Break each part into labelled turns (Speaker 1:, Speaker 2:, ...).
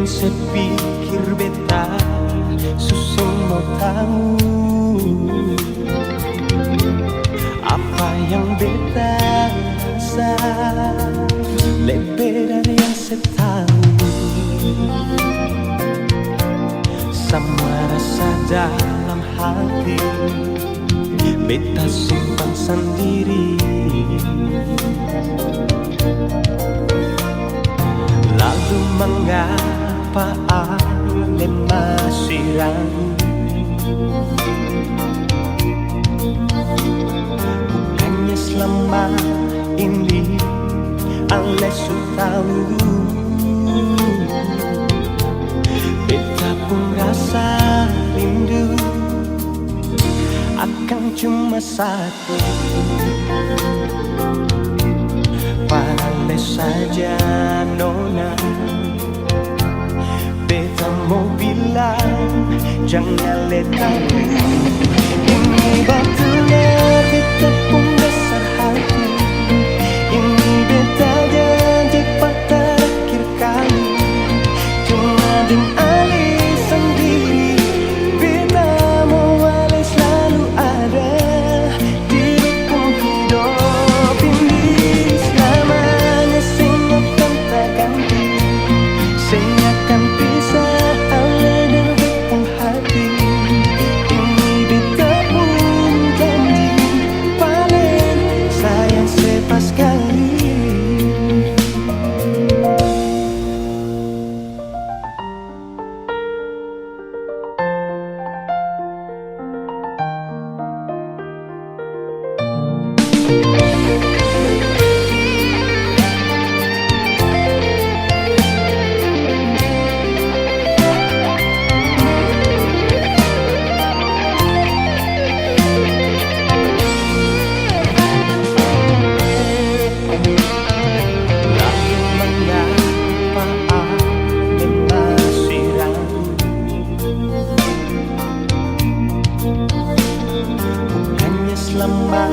Speaker 1: sepikir beta susung mau tahu apa yang beta rasa lebih dari yang setahu. Sama rasa dalam hati beta simpan sendiri. Lalu mengapa ale masih ragu? Bukannya selama ini ale sudah tahu. Beta pun rasa rindu akan cuma satu. Pandai saja nona, beta mau bilang jangan letak. Ini batunya beta pun dasar hati. Ini beta janji pada terakhir kali. Cuma dengan ali sendiri, beta mau ale selalu ada di rukun hidup ini. Selamanya singakan tak ganti, singakan pisah ale dan rukun hati. Ini beta pun janji paling sayang sepas kali. Selama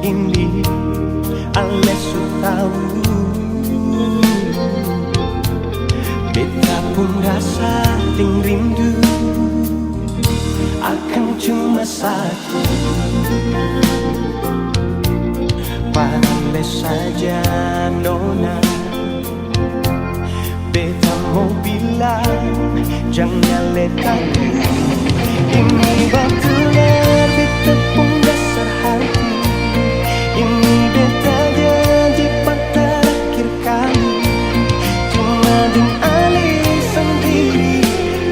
Speaker 1: ini ale sudah tahu. Beta pun rasa ting rindu akan cuma satu. Pandai saja nona, beta mau bilang jangan letak. Ini batunya beta pun dasar hati. Ini beta janji pada terakhir kali. Cuma dengan ali sendiri,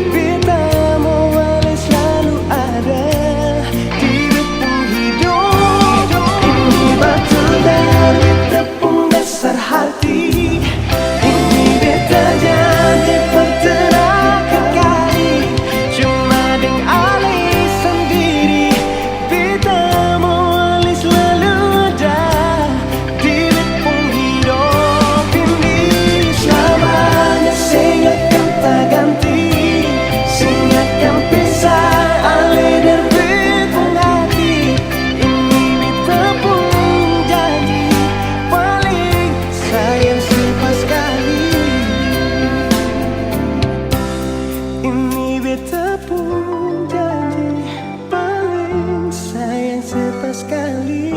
Speaker 1: beta mau ale selalu ada di rukun hidup. Ini batunya beta pun dasar hati. Ini beta janji pada terakhir kali. Cuma dengan ali sendiri, beta mau ale selalu ada di rukun hidup ini. Selamanya singakan tak ganti, singakan pisah ale dan rukun hati. Ini beta pun janji paling sayang sepas kali. Ini beta pun janji paling sayang sepas kali.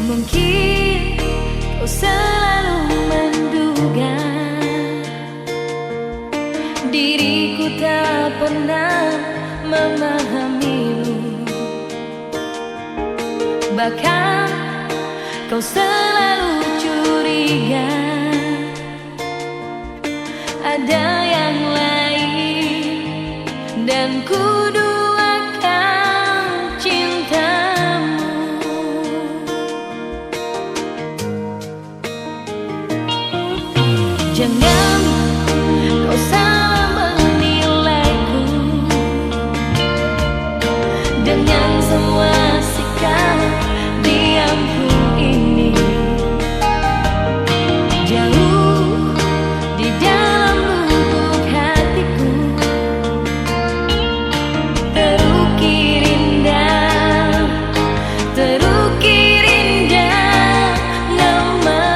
Speaker 2: Mungkin kau selalu menduga diriku tak pernah memahamimu. Bahkan kau selalu curiga ada yang lain, dan ku duakan cintamu. Jangan kau salah menilaiku dengan semua sikap diamku ini. Jauh di dalam lubuk hatiku terukir indah, terukir indah namamu.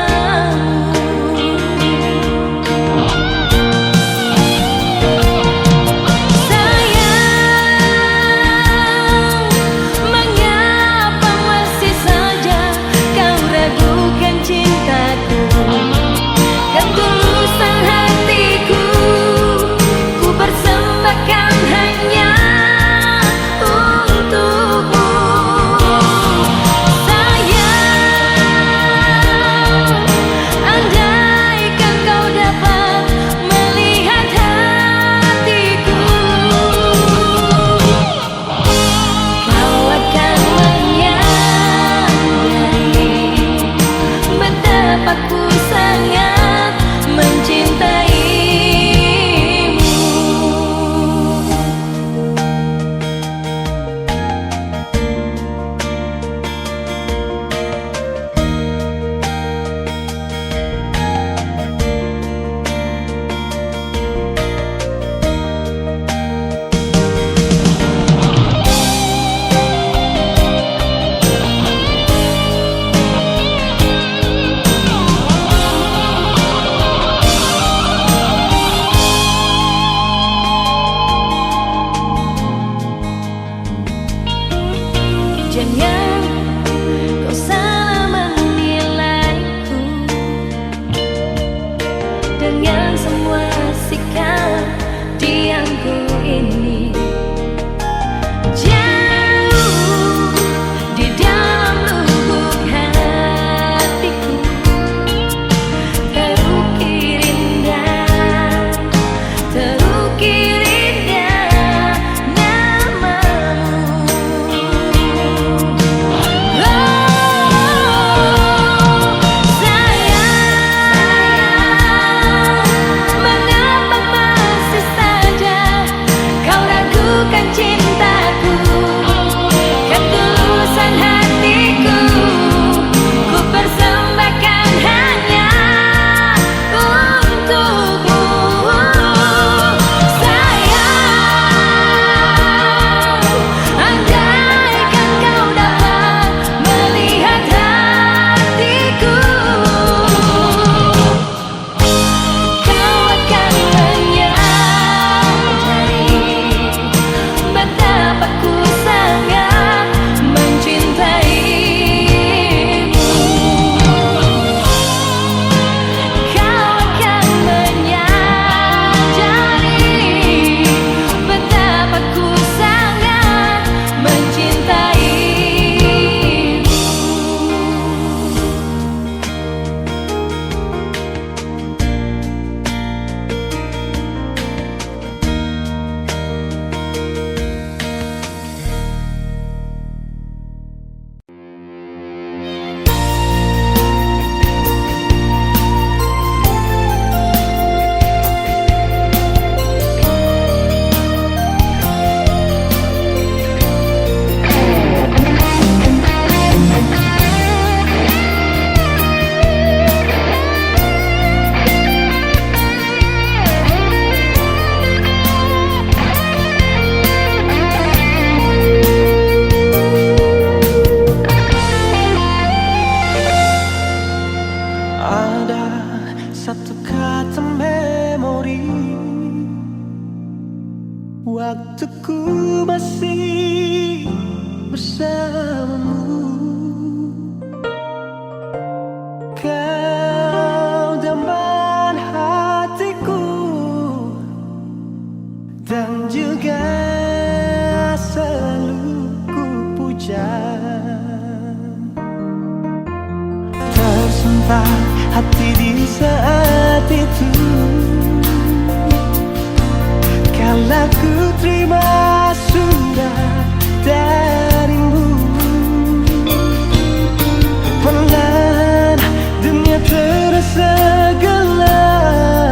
Speaker 2: Sayang, mengapa masih saja kau ragukan cintaku? Ketulusan hatiku ku persembahkan hanya untukmu. Sayang, andaikan kau dapat melihat hatiku, kau akan menyadari betapa ku sangat mencintaimu. Jangan kau salah menilaiku dengan semua sikap diamku ini. Jauh di dalam lubuk hatiku terukir indah, terukir indah namamu. Sayang, mengapa masih saja kau ragukan cintaku? Ketulusan hatiku ku persembahkan hanya untukmu. Sayang, andaikan kau dapat melihat hatiku, kau akan menyadari betapa ku sangat mencintaimu. Kau akan menyadari betapa ku sangat mencintaimu.
Speaker 1: Ada satu kata memori, waktuku masih bersamamu. Kau teman hatiku dan juga selalu ku puja. Tersentak hati di saat itu, kala ku terima surat darimu. Perlahan dunia terasa gelap.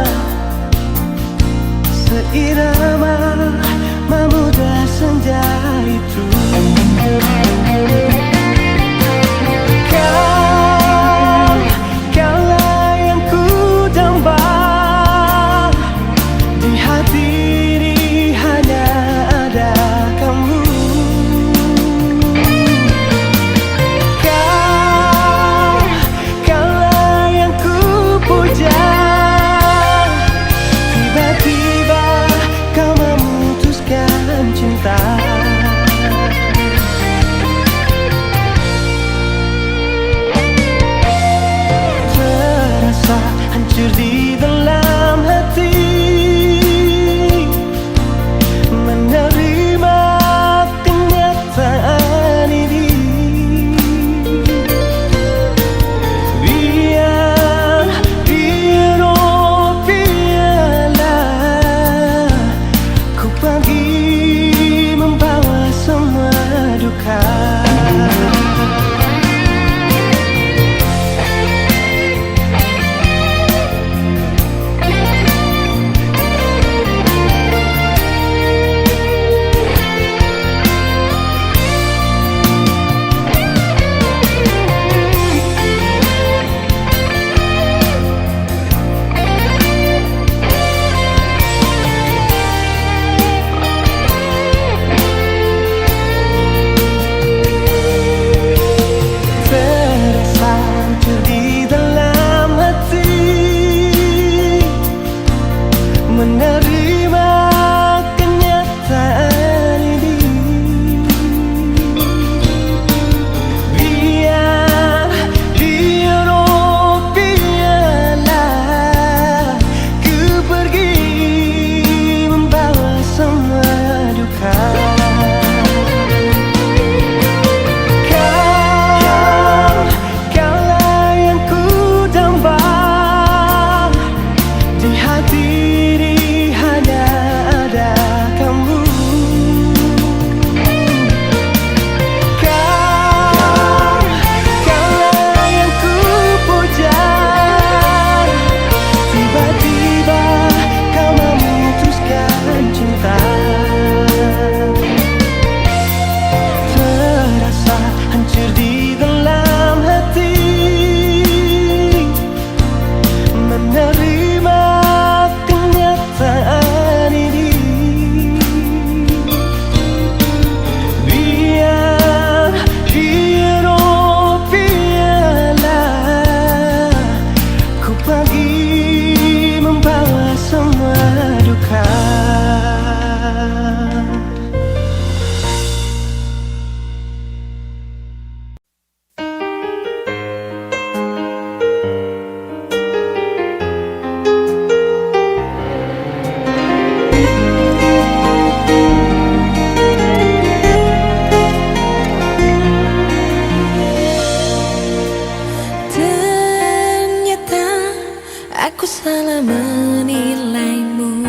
Speaker 3: Aku salah menilaimu,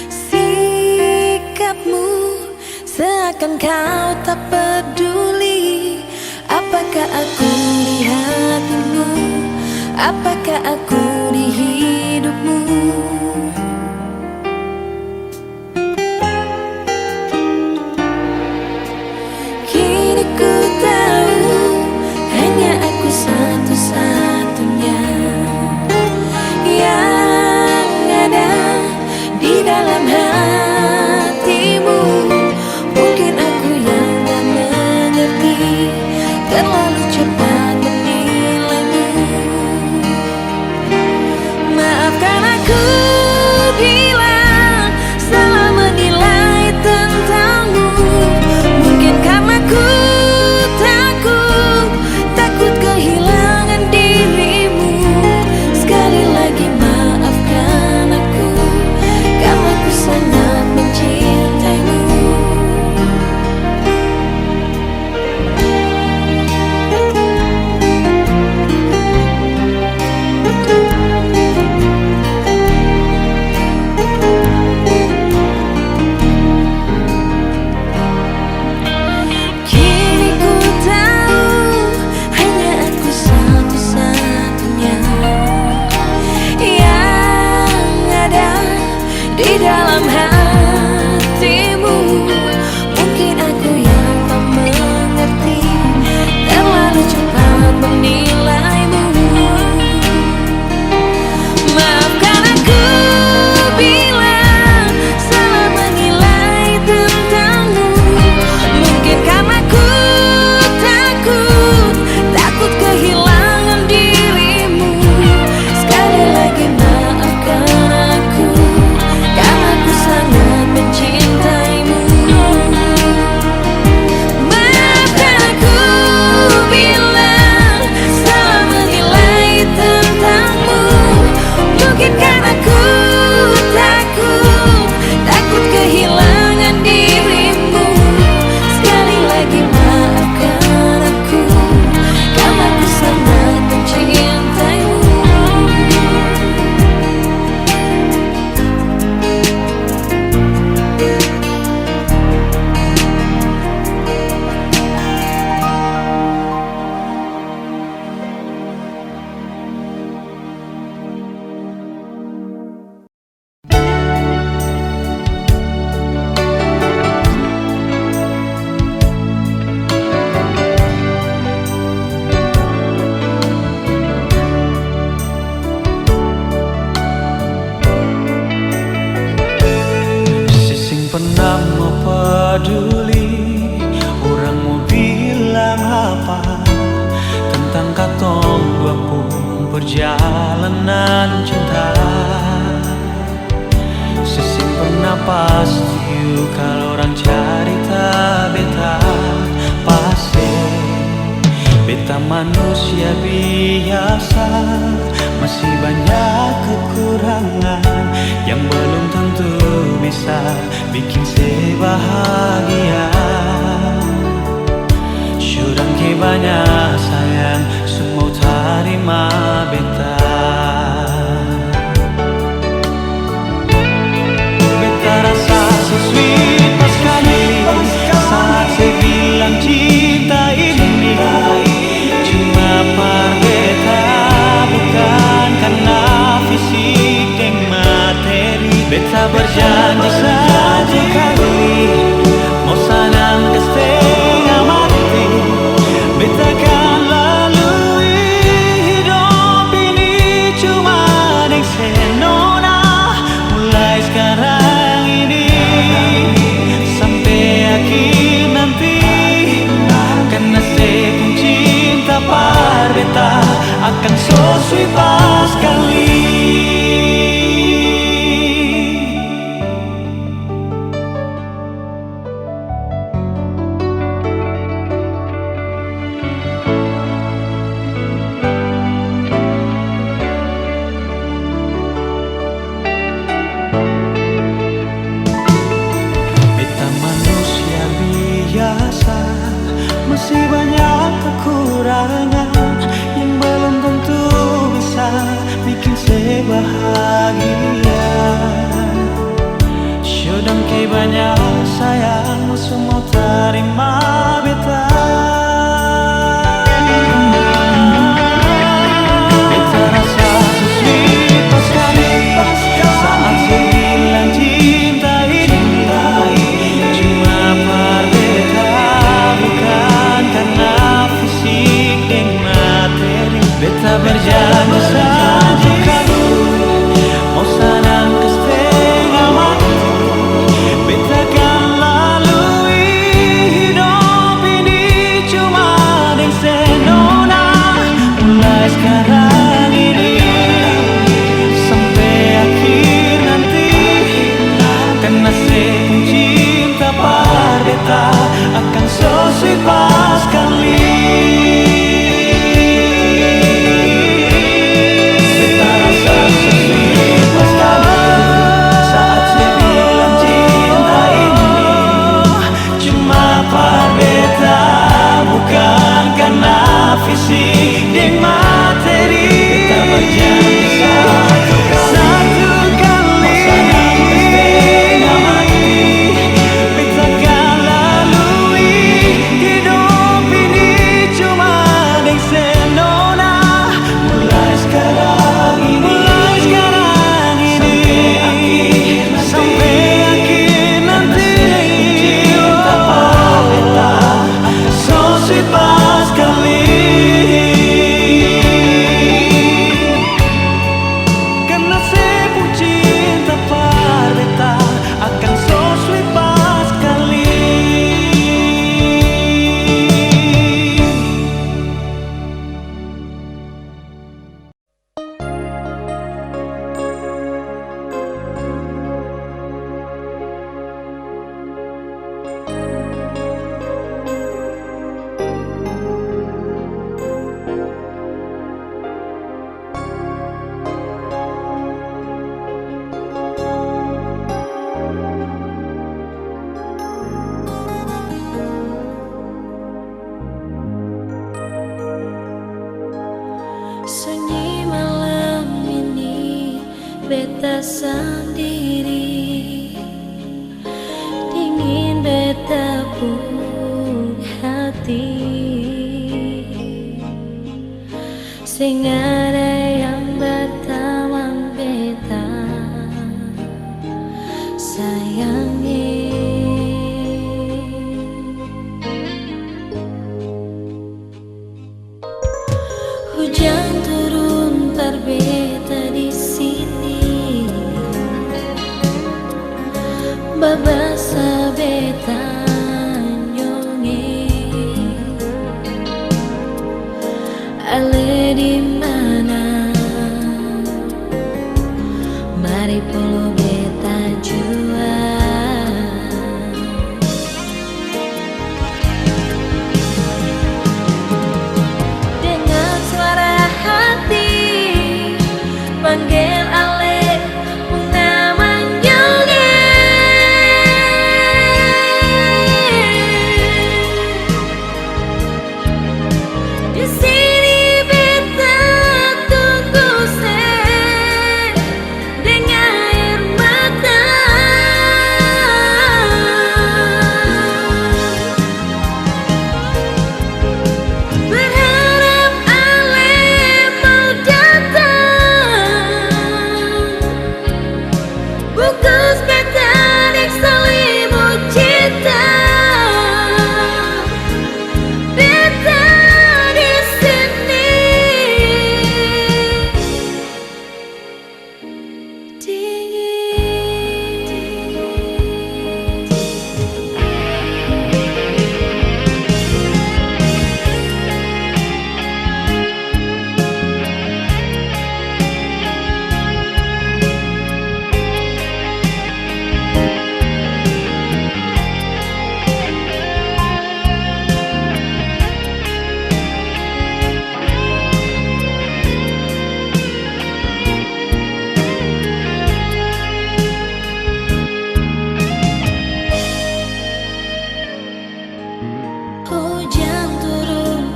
Speaker 3: sikapmu seakan kau tak peduli. Apakah aku di hatimu? Apakah aku di hidupmu? Kini ku tahu hanya aku satu-satunya yang ada di dalam hatimu. Mungkin aku yang tak mengerti, terlalu cepat menilaimu. Maafkan aku bila salah menilai tentangmu. Mungkin karena ku takut kehilangan dirimu. Sekali lagi maafkan aku, karena ku sangat mencintaimu. Kini ku tahu hanya aku satu-satunya yang ada di dalam hatimu. Mungkin aku yang tak mengerti, terlalu cepat menilaimu. Maafkan aku bila salah menilai tentangmu. Mungkin karena ku takut kehilangan dirimu. Sekali lagi maafkan aku, karena ku sangat mencintaimu. Maafkan aku bila salah menilai tentangmu. Mungkin karena ku takut kehilangan dirimu. Sekali lagi maafkan aku, karena ku sangat mencintaimu.
Speaker 1: Sing pernah mau peduli, orang mau bilang apa tentang katong dua pun perjalanan cinta. Sing pernah pasti kalau orang cerita beta pasti beta manusia biasa, masih banyak kekurangan yang belum tentu bisa bikin saya bahagia. Syurang ke banyak sayang, semua terima beta. Beta rasa so sweet pas kali saat saya bilang cinta ini cuma par beta, bukan karena fisik dan materi. Beta berjanji satu kali mau sanang ke setengah mati. Beta kan lalui hidup ini cuma dengan senona. Mulai sekarang ini sampai akhir nanti, karena saya pun cinta par beta akan so sweet pas kali. Beta manusia biasa, masih banyak kekurangan yang belum tentu bisa
Speaker 3: Sunyi malam ini, beta sendiri, dingin beta pun hati. Sing ada yang bertamang beta sayangi. Hujan turun terbeta di sini, babasa beta nyonge. Ale di mana? Mari polo beta jua. Dengan suara hati panggil ale nama nyonge. Di sini beta tunggu dengan air mata. Berharap ale mau datang, bungkus beta dek selimut cinta. Beta di sini hujan turun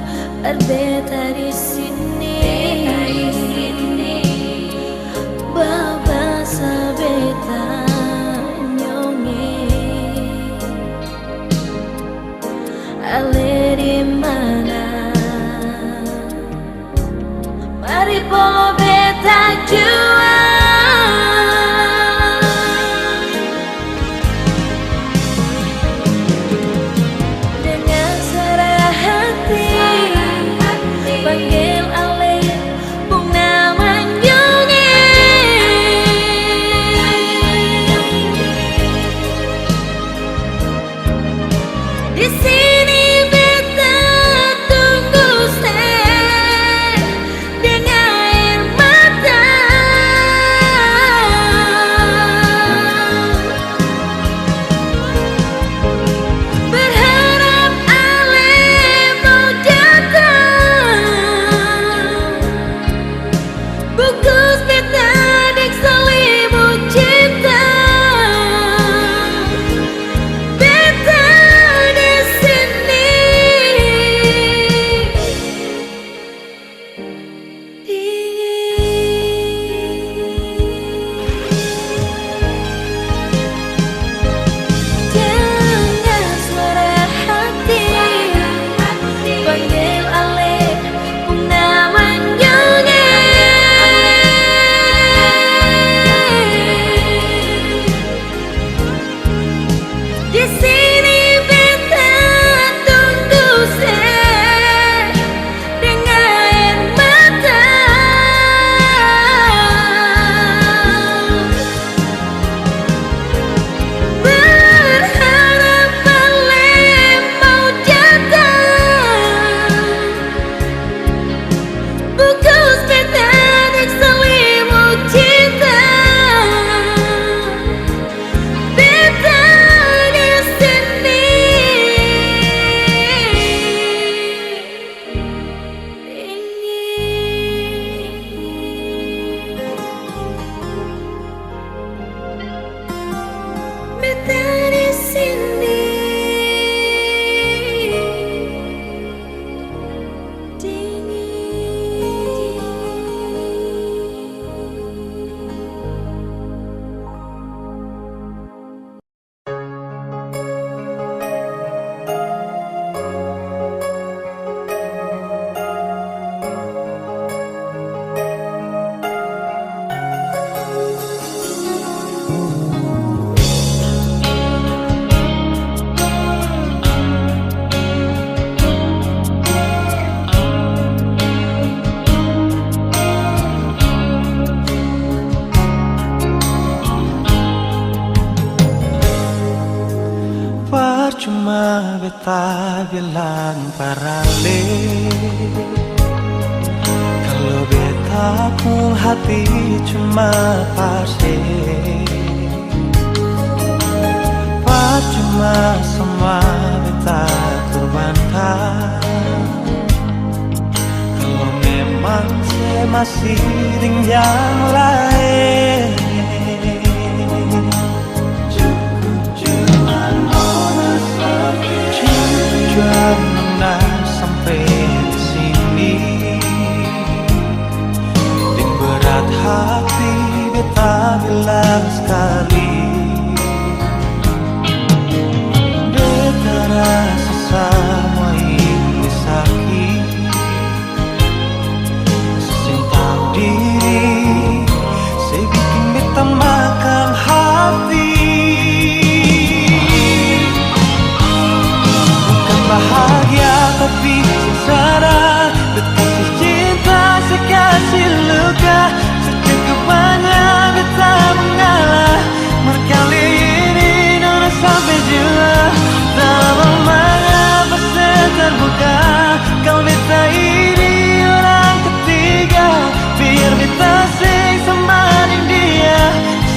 Speaker 3: berbeta di sini, babasa beta nyonge. Ale di mana? Mari polo beta jua. Dengan suara hati panggil ale pung nama nyonge. Di sini beta tunggu dengan air mata. Berharap ale mau datang, bungkus beta dek selimut cinta. Beta di sini dengan suara hati panggil ale pung nama nyonge. Di sini beta tunggu dengan air mata.
Speaker 1: beta bilang paralel, kalau beta pun hati cuma pasir. Cuma semua beta korbankan, kalau memang saya masih dengan yang lain. Cukup sampai di sini, dengan berat hati beta bilang sekali. Rasa semua ini sakit, saya tahu diri, saya bikin beta makan hati. Bukan bahagia tapi sengsara, kasih cinta saya kasih luka, secukup banyak beta mengalah. Berkali ini nona sampai jua, dalam mengapa saya terbuka. Kau beta ini orang ketiga, biar beta sing sama dengan dia,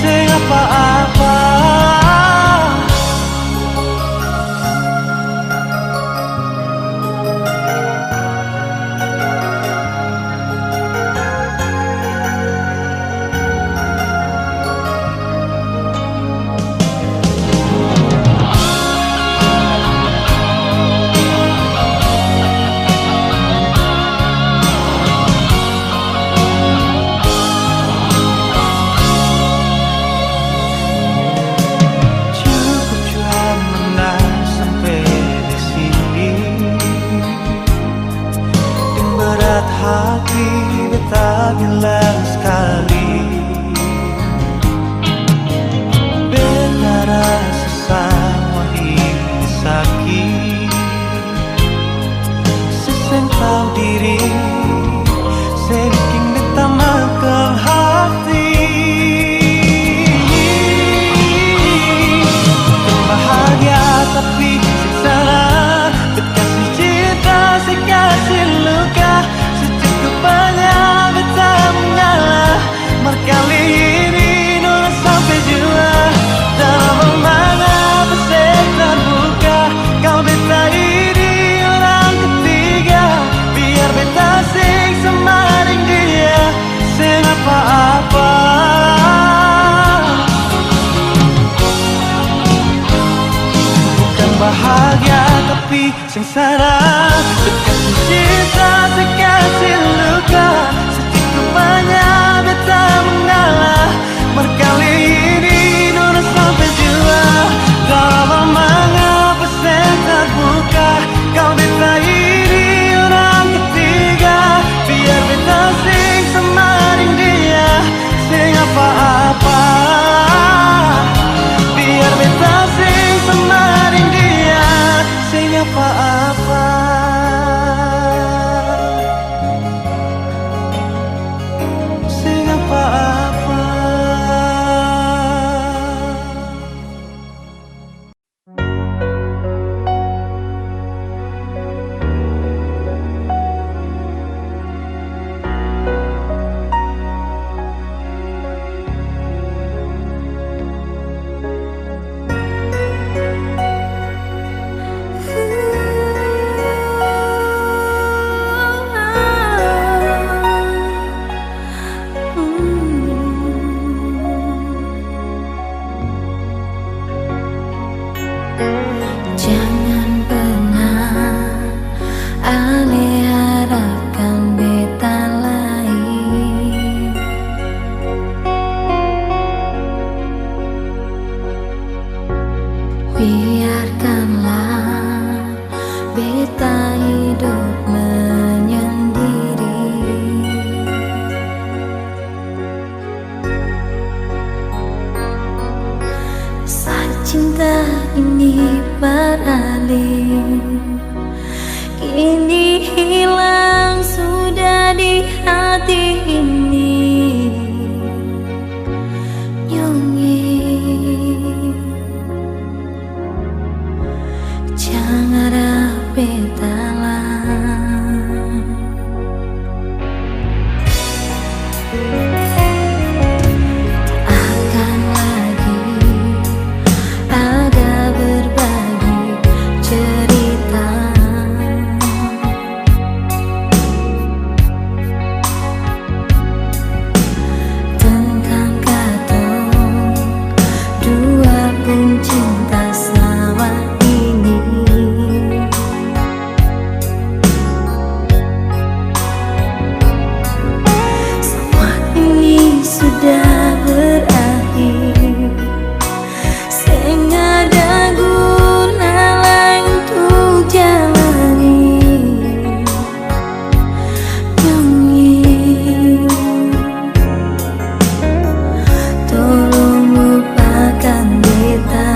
Speaker 1: sing apa-apa. Hati beta bilang sekali, beta rasa semua ini sakit, saya tahu diri, saya bikin beta makan hati. Bukan bahagia tapi sengsara, kasih cinta saya kasih luka, banyak beta mengalah. Berkali ini nona sampai jua, dalam mengapa saya terbuka. Kau beta ini orang ketiga, biar beta sing sama dengan dia, sing apa-apa. Bukan bahagia tapi sengsara, kasih cinta saya kasih luka, secukup banyak beta mengalah. Berkali ini nona sampai jua, dalam mengapa saya terbuka. Kau beta ini orang ketiga, biar beta sing sama dengan dia, sing apa-apa. Biar beta sing sama dengan dia, sing apa-apa.
Speaker 3: sudah berakhir, sing ada guna lain untuk jalani. Nyonyi, tolong lupakan beta.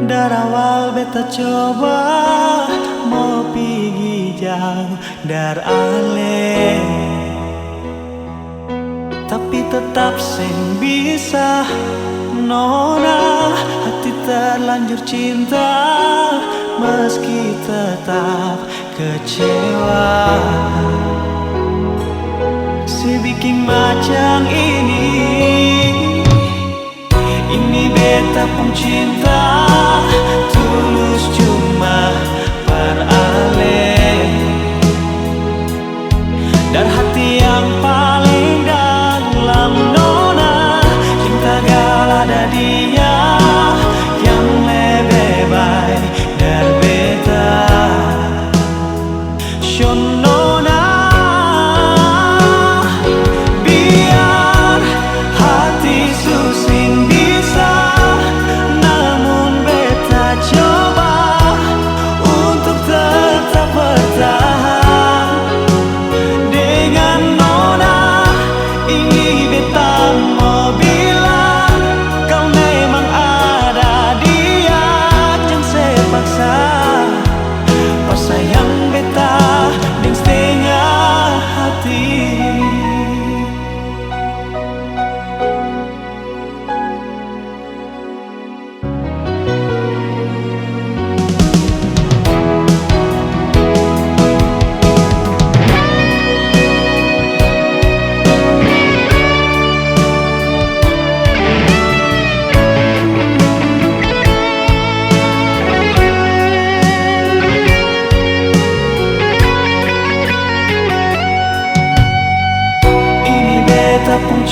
Speaker 1: Dari awal beta coba mau pergi jauh dari ale, tapi tetap sing bisa nona. Hati terlanjur cinta meski tetap kecewa. Si bikin macam ini beta pun cinta tulus cuma beralih. Dan hati yang paling dalam nona, cinta gala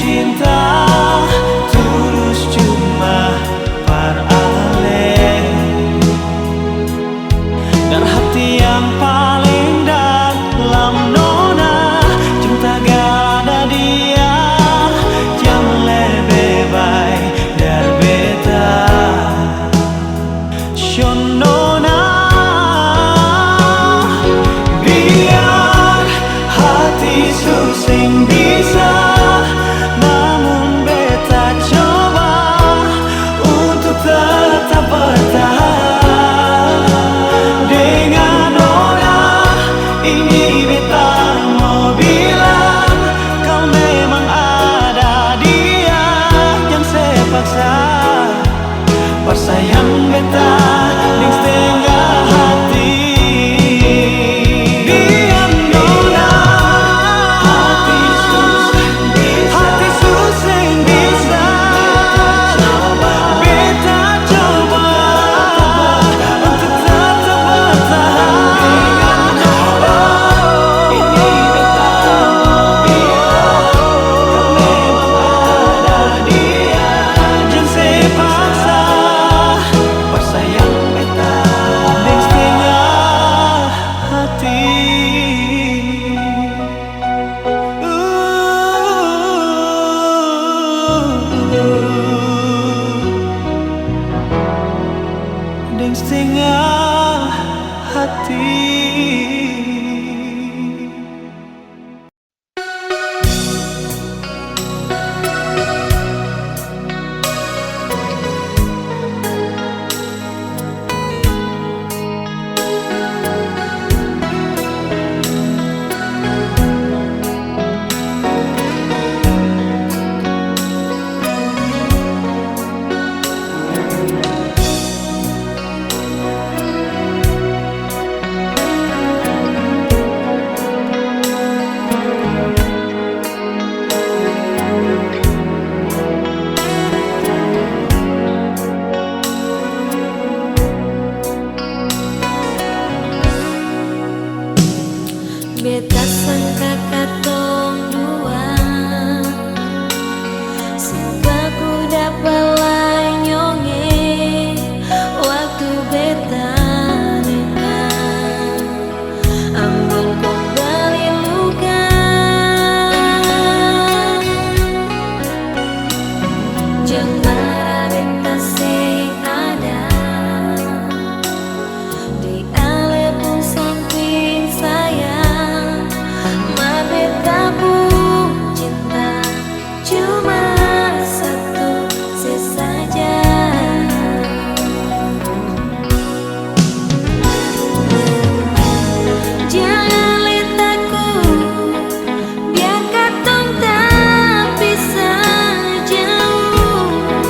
Speaker 1: cinta tulus cuma paralel, dan hati yang paling dalam nona cinta gak ada dia yang lebih baik dari beta. Shonona, biar hati susing bisa, namun beta coba untuk tetap bertahan dengan nona. Ini beta mau bilang, kau memang ada dia yang sepaksa bersayang beta di setengah hati. Biar nona hati susing bisa, beta coba untuk tetap bertahan. Ini beta mau bilang, kau memang ada dia yang sepaksa bersayang beta di setengah hati. Di setengah hati.
Speaker 3: Beta sangka katong dua suka ku dapat lanyonge waktu beta dekat ambon kembali luka. Jembara beta sing ada di ale pun samping saya. Beta pun cinta cuma satu sesaja. Jangan lihat aku, biar katong tak bisa jauh.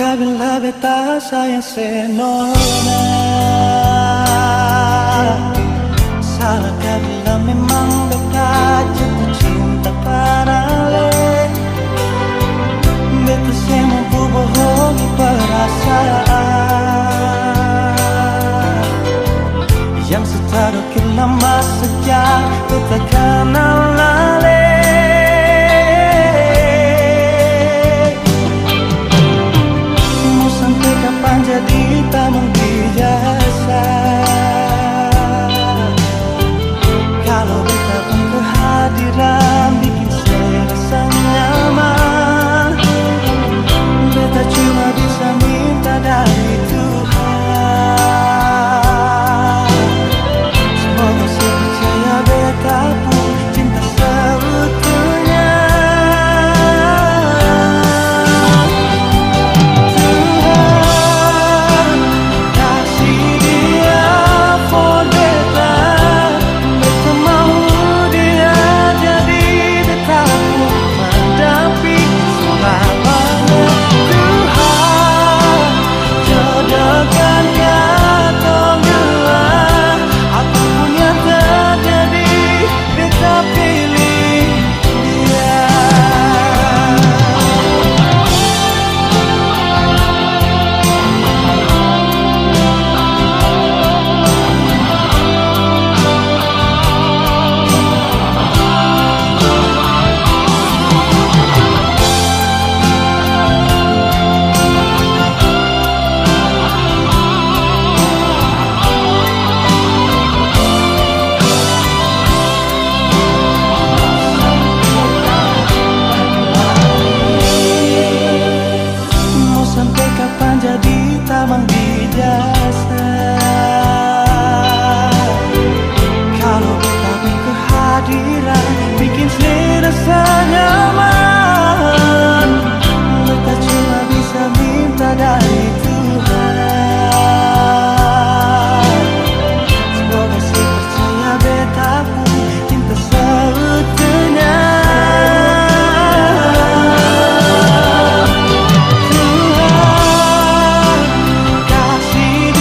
Speaker 1: Salahkah bila beta sayang senona? Salahkah bila memang beta jatuh cinta parale? Beta semua bohongi perasaan yang secara lama sejak beta kenal lale. Jadi tak menggijasa kalau beta pun kehadiran bikin saya rasa nyaman. Beta cuma bisa minta dari Tuhan, semoga saya percaya beta pun cinta seutuhnya. Kasih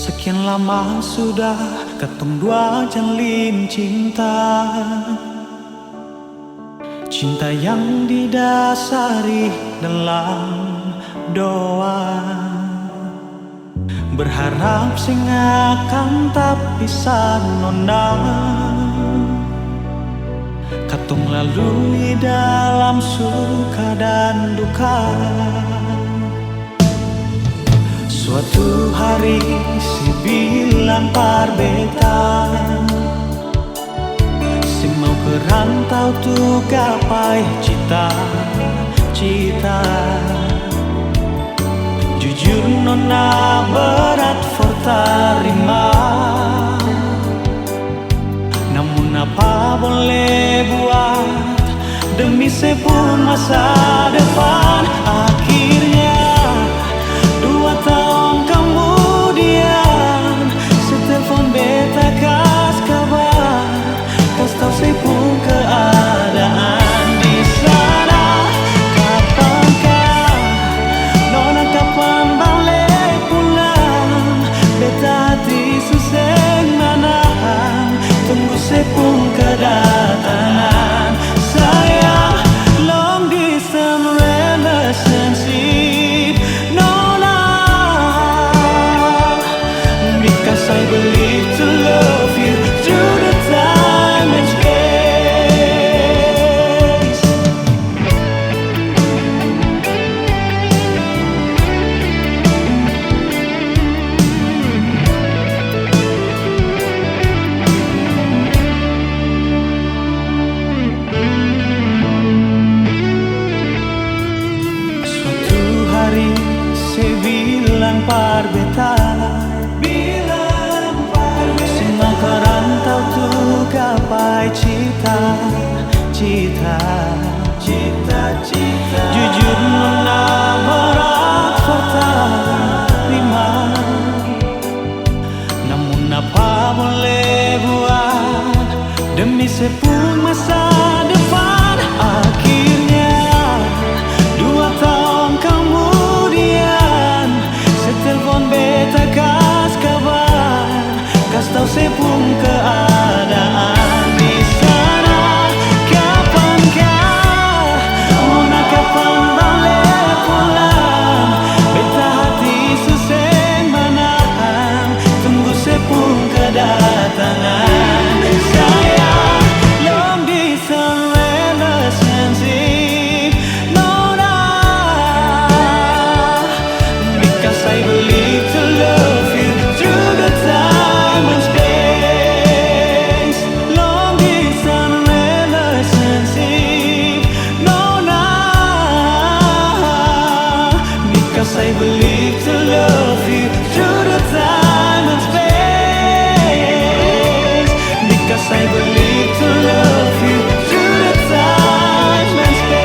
Speaker 1: Sekian lama sudah ketong dua jalin cinta, cinta yang didasari dalam doa, berharap sing akan tak bisa nona. Katong lalui dalam suka dan duka. Suatu hari si bilang parbeta, si mau kerantau tuh gapai cita-cita. Jujur nona berat for tarima, namun apa boleh buat demi sepun masa depan. Akhirnya 2 tahun kemudian, setelepon beta kas kabar, kas tau sepun keadaan di sana. Kapankah nona kapan balik pulang? Beta hati susah menahan, tunggu sepun kedatangan. Sayang, long distance relationship nona, because I believe to love you through the time and space. Suatu hari saya bilang parbeta, semua kerantau tuh gapai cita-cita. Jujur nona berat fakta terima, namun apa boleh buat demi sepun masa depan. Akhirnya 2 tahun kemudian, setelepon beta kas kabar, kas tau sepun keadaan di sana. Kapankah nona kapan balik pulang? Beta hati susah menahan, tunggu sepun kedatangan. Sayang, long distance relationship nona, because I believe to love you through the time and space. Long distance relationship nona, because I believe to love you through the time and space. Because I believe to love you through the time and space.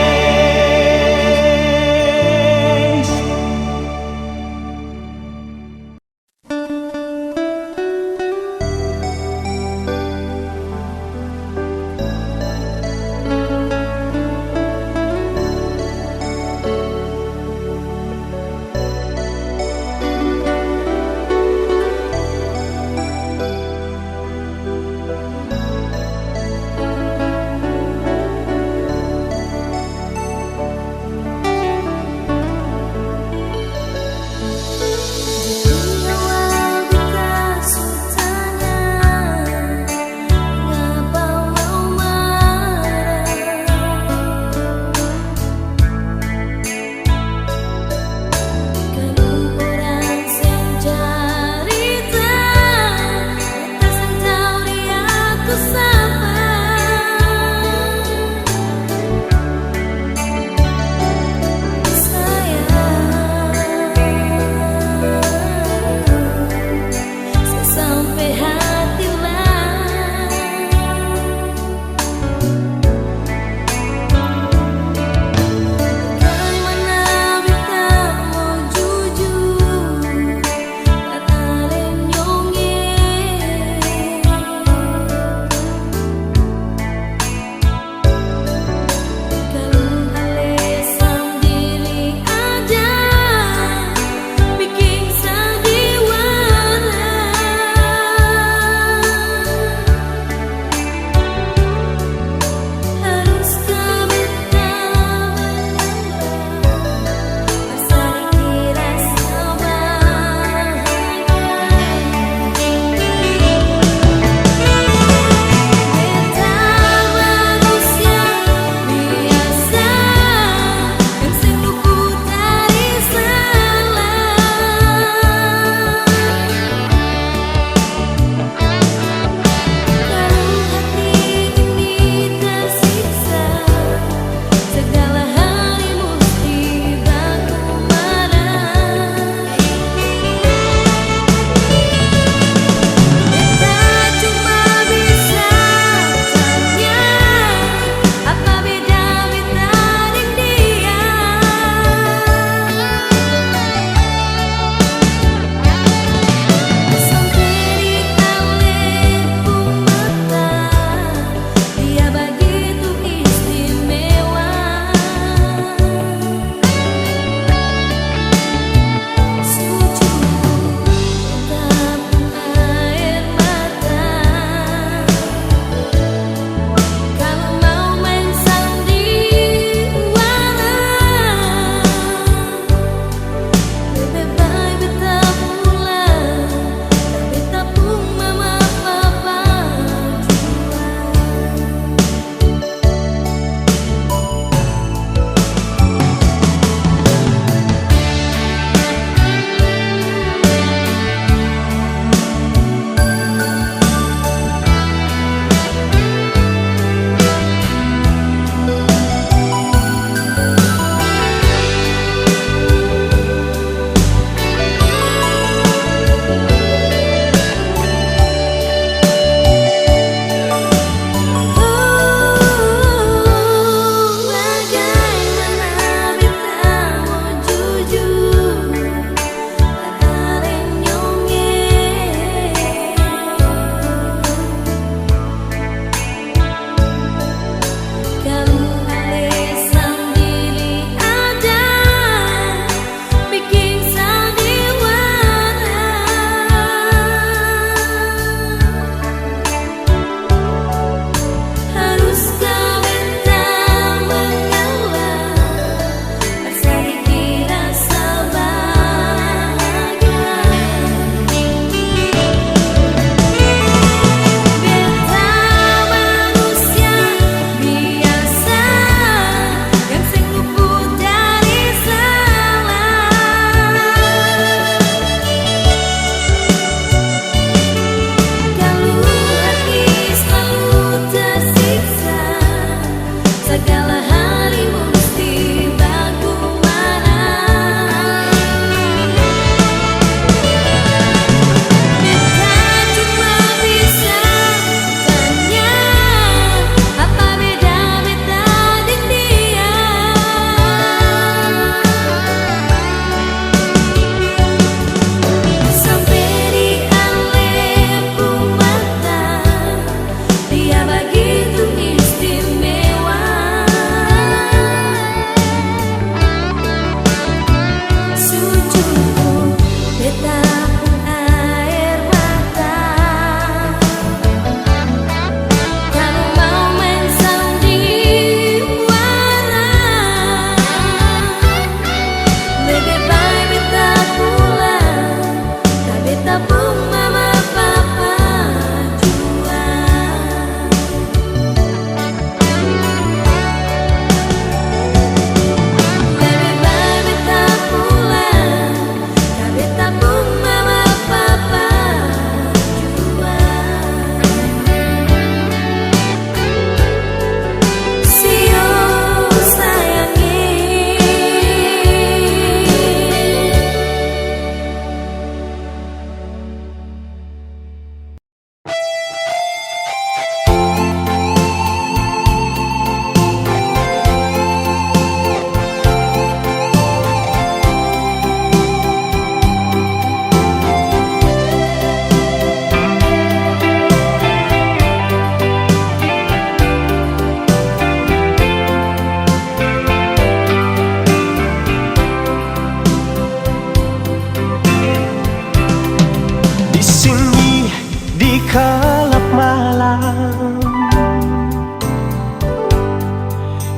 Speaker 1: gelap malam,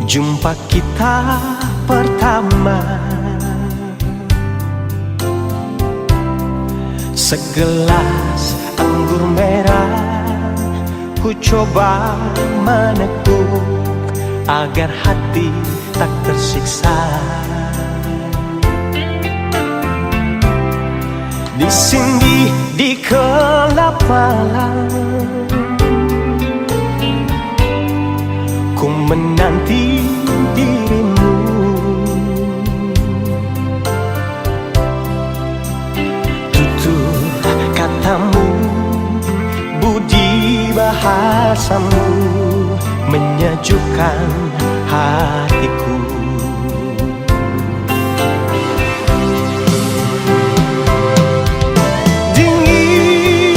Speaker 1: jumpa kita pertama. Segelas anggur merah ku coba meneguk agar hati tak tersiksa. Di sini di gelap malam, ku menanti dirimu. Tutur katamu, budi bahasamu menyejukkan hatiku. Dingin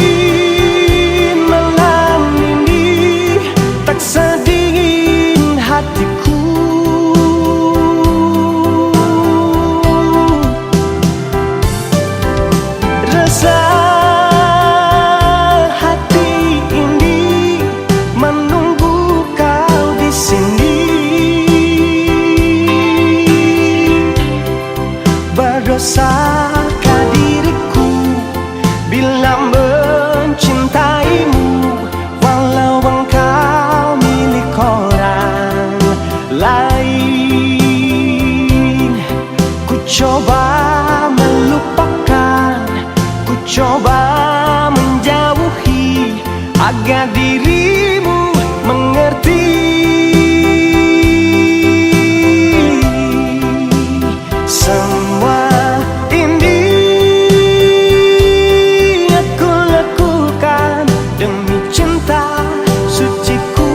Speaker 1: malam ini tak sedingin hatiku. Rasa hati ini menunggu kau di sini. Berdosakah diriku bila mencintaimu, walau engkau milik orang lain. Ku coba melupakan, ku coba menjauhi agar dirimu mengerti. Semua ini aku lakukan demi cinta suciku.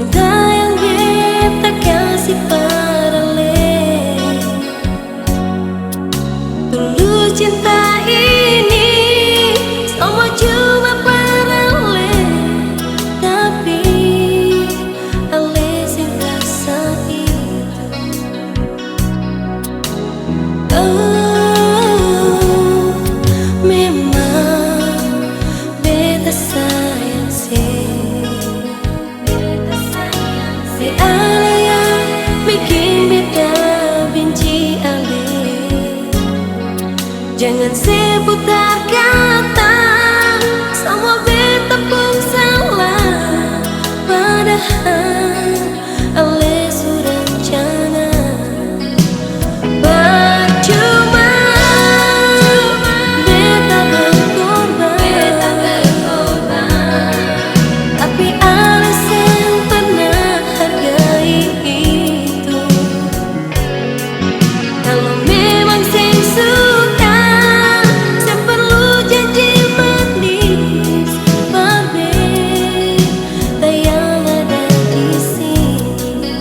Speaker 3: cinta yang beta kasih pada le. Dulu cinta ini semua cuma pada le, tapi ale sing rasa itu. Oh, memang beta sayang sih. Si ale yang bikin beta benci ale. Jangan seputar kata, semua beta pun salah. Padahal ale sudah rencana. Percuma beta berkorban, tapi ale yang pernah hargai itu. Kalau memang sing suka, saya perlu janji manis, babe, tak yang ada di sini.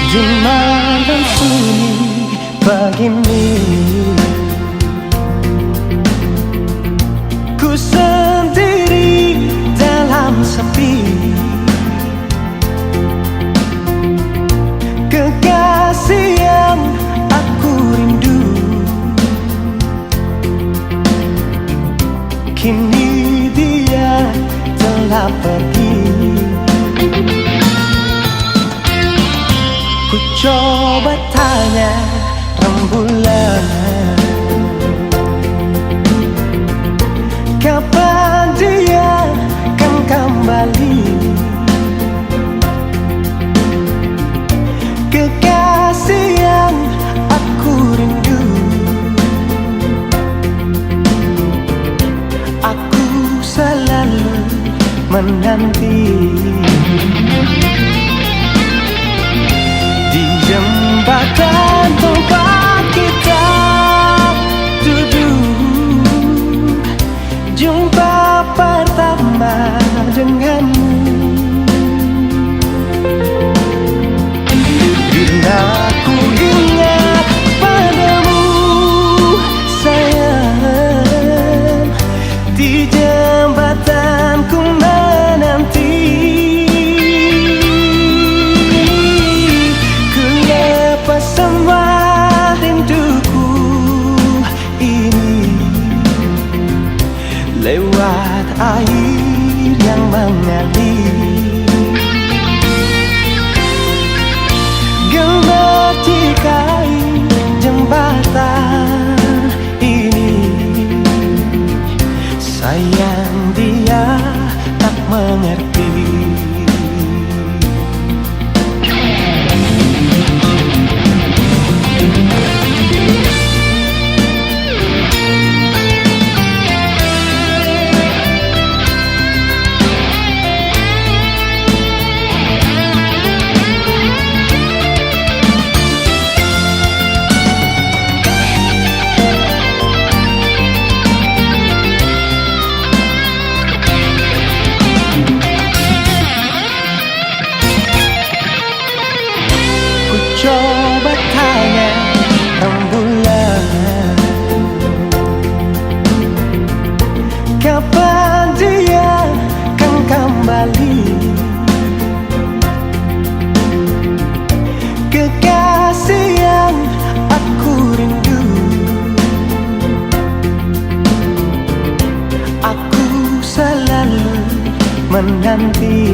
Speaker 1: Di malam sunyi begini, ku sendiri dalam sepi. Kekasih yang aku rindu kini dia telah pergi. Ku coba tanya rembulan, kapan dia akan kembali? Kekasih yang aku rindu, aku selalu menanti. Di jembatan tempat kita duduk, jumpa pertama denganmu. Bila ku ingat padamu sayang, di jembatan ku menanti. Ku lepas semua rinduku ini lewat air yang mengalir. Gemetikai jembatan ini, sayang dia tak mengerti. Coba tanya rembulan, kapan dia akan kembali? Kekasih yang aku rindu, aku selalu menanti.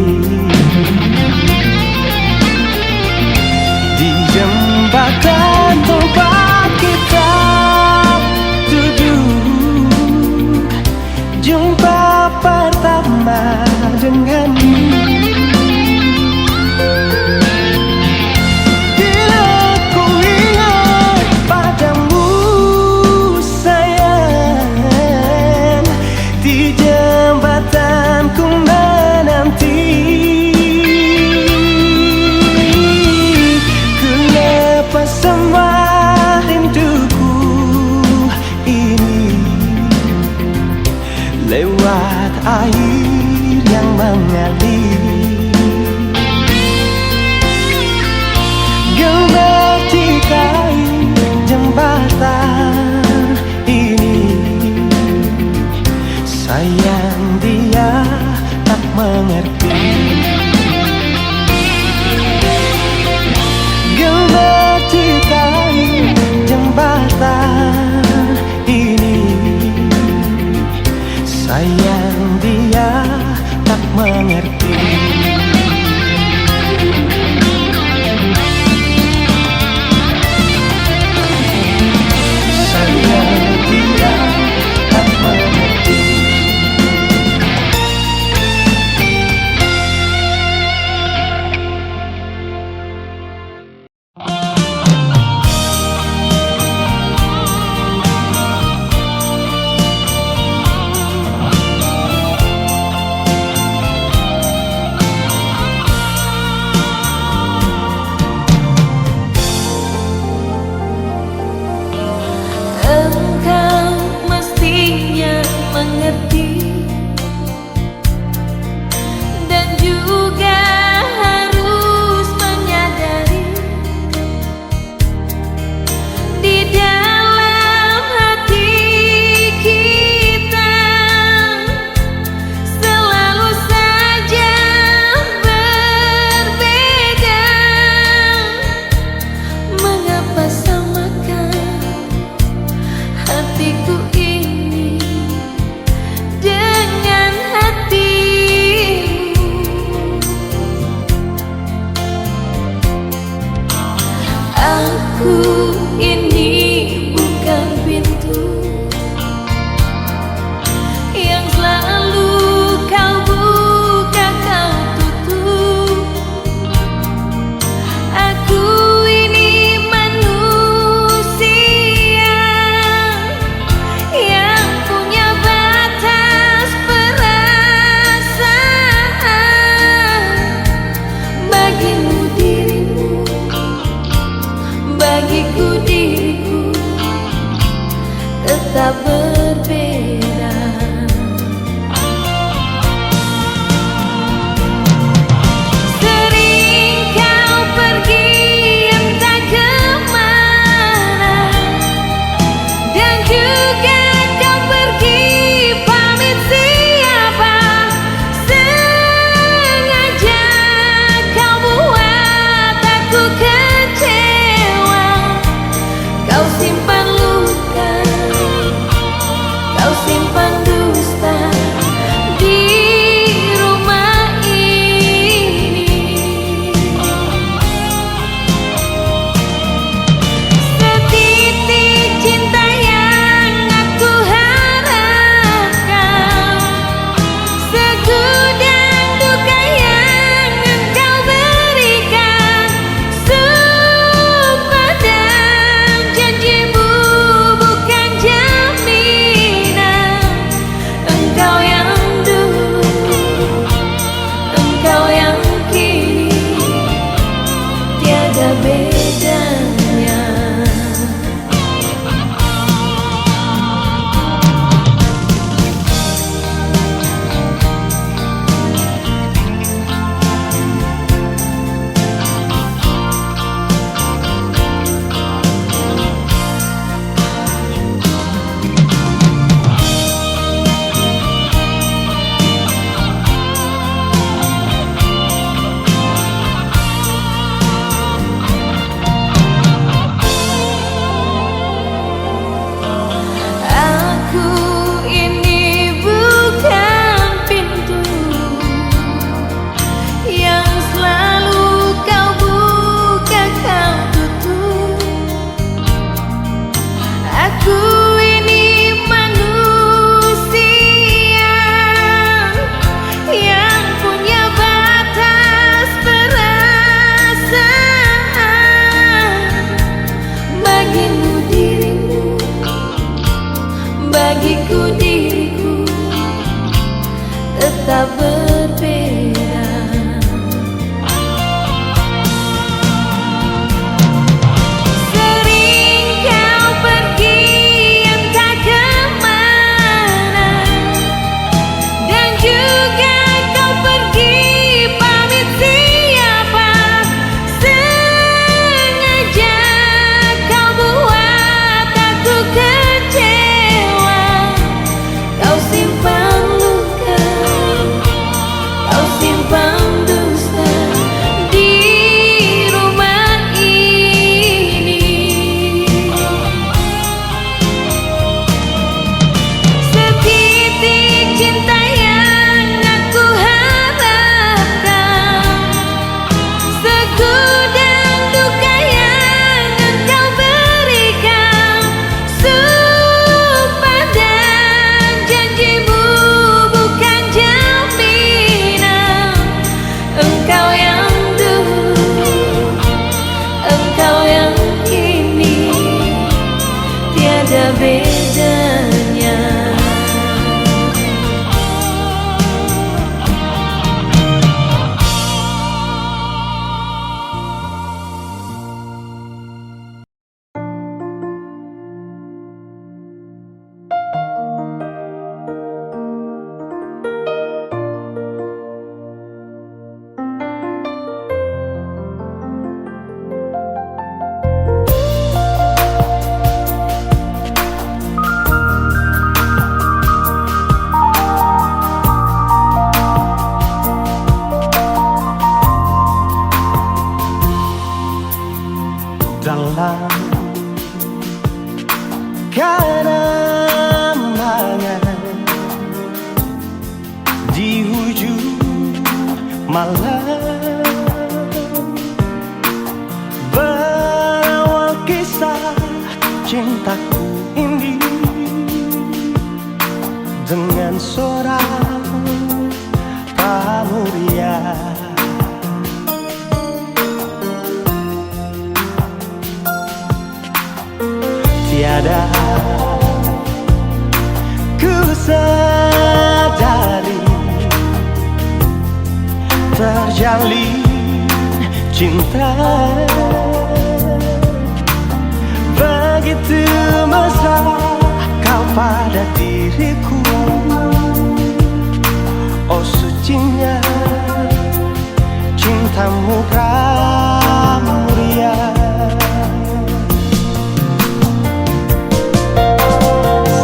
Speaker 1: Di jembatan tempat kita duduk, jumpa pertama denganmu. Bila ku ingat padamu sayang, di jembatan ku menanti. Semua rinduku ini lewat air yang mengalir. Gemetikai jembatan ini, sayang dia tak mengerti. Gemetikai jembatan ini, sayang dia
Speaker 3: hatiku ini dengan hatimu. Aku ini bukan pintu yang selalu kau buka, kau tutup. Aku ini manusia yang punya batas perasaan. Bagimu dirimu, bagiku diriku tetap berbeda. Sering kau pergi entah kemana, dan juga kau pergi pamit siapa. Sengaja kau buat aku kecewa. Kau simpan luka, kau simpan dusta di rumah ini. Setitik cinta yang aku harapkan, segudang duka yang engkau berikan. Sumpah dan janjimu bukan jaminan. Engkau yang dulu, engkau yang kini, tiada bedanya. Aku ini bukan pintu yang selalu kau buka, kau tutup. Aku ini manusia yang punya batas perasaan. Bagimu dirimu, bagiku diriku tetap berbeda. Sering kau pergi entah kemana, dan juga kau pergi pamit siapa. Sengaja kau buat aku kecewa. Kau simpan luka,
Speaker 1: bukan seorang pramuria. Tiada ku sadari terjalin cinta begitu mesra kau pada diriku. Oh sucinya cintamu pramuria.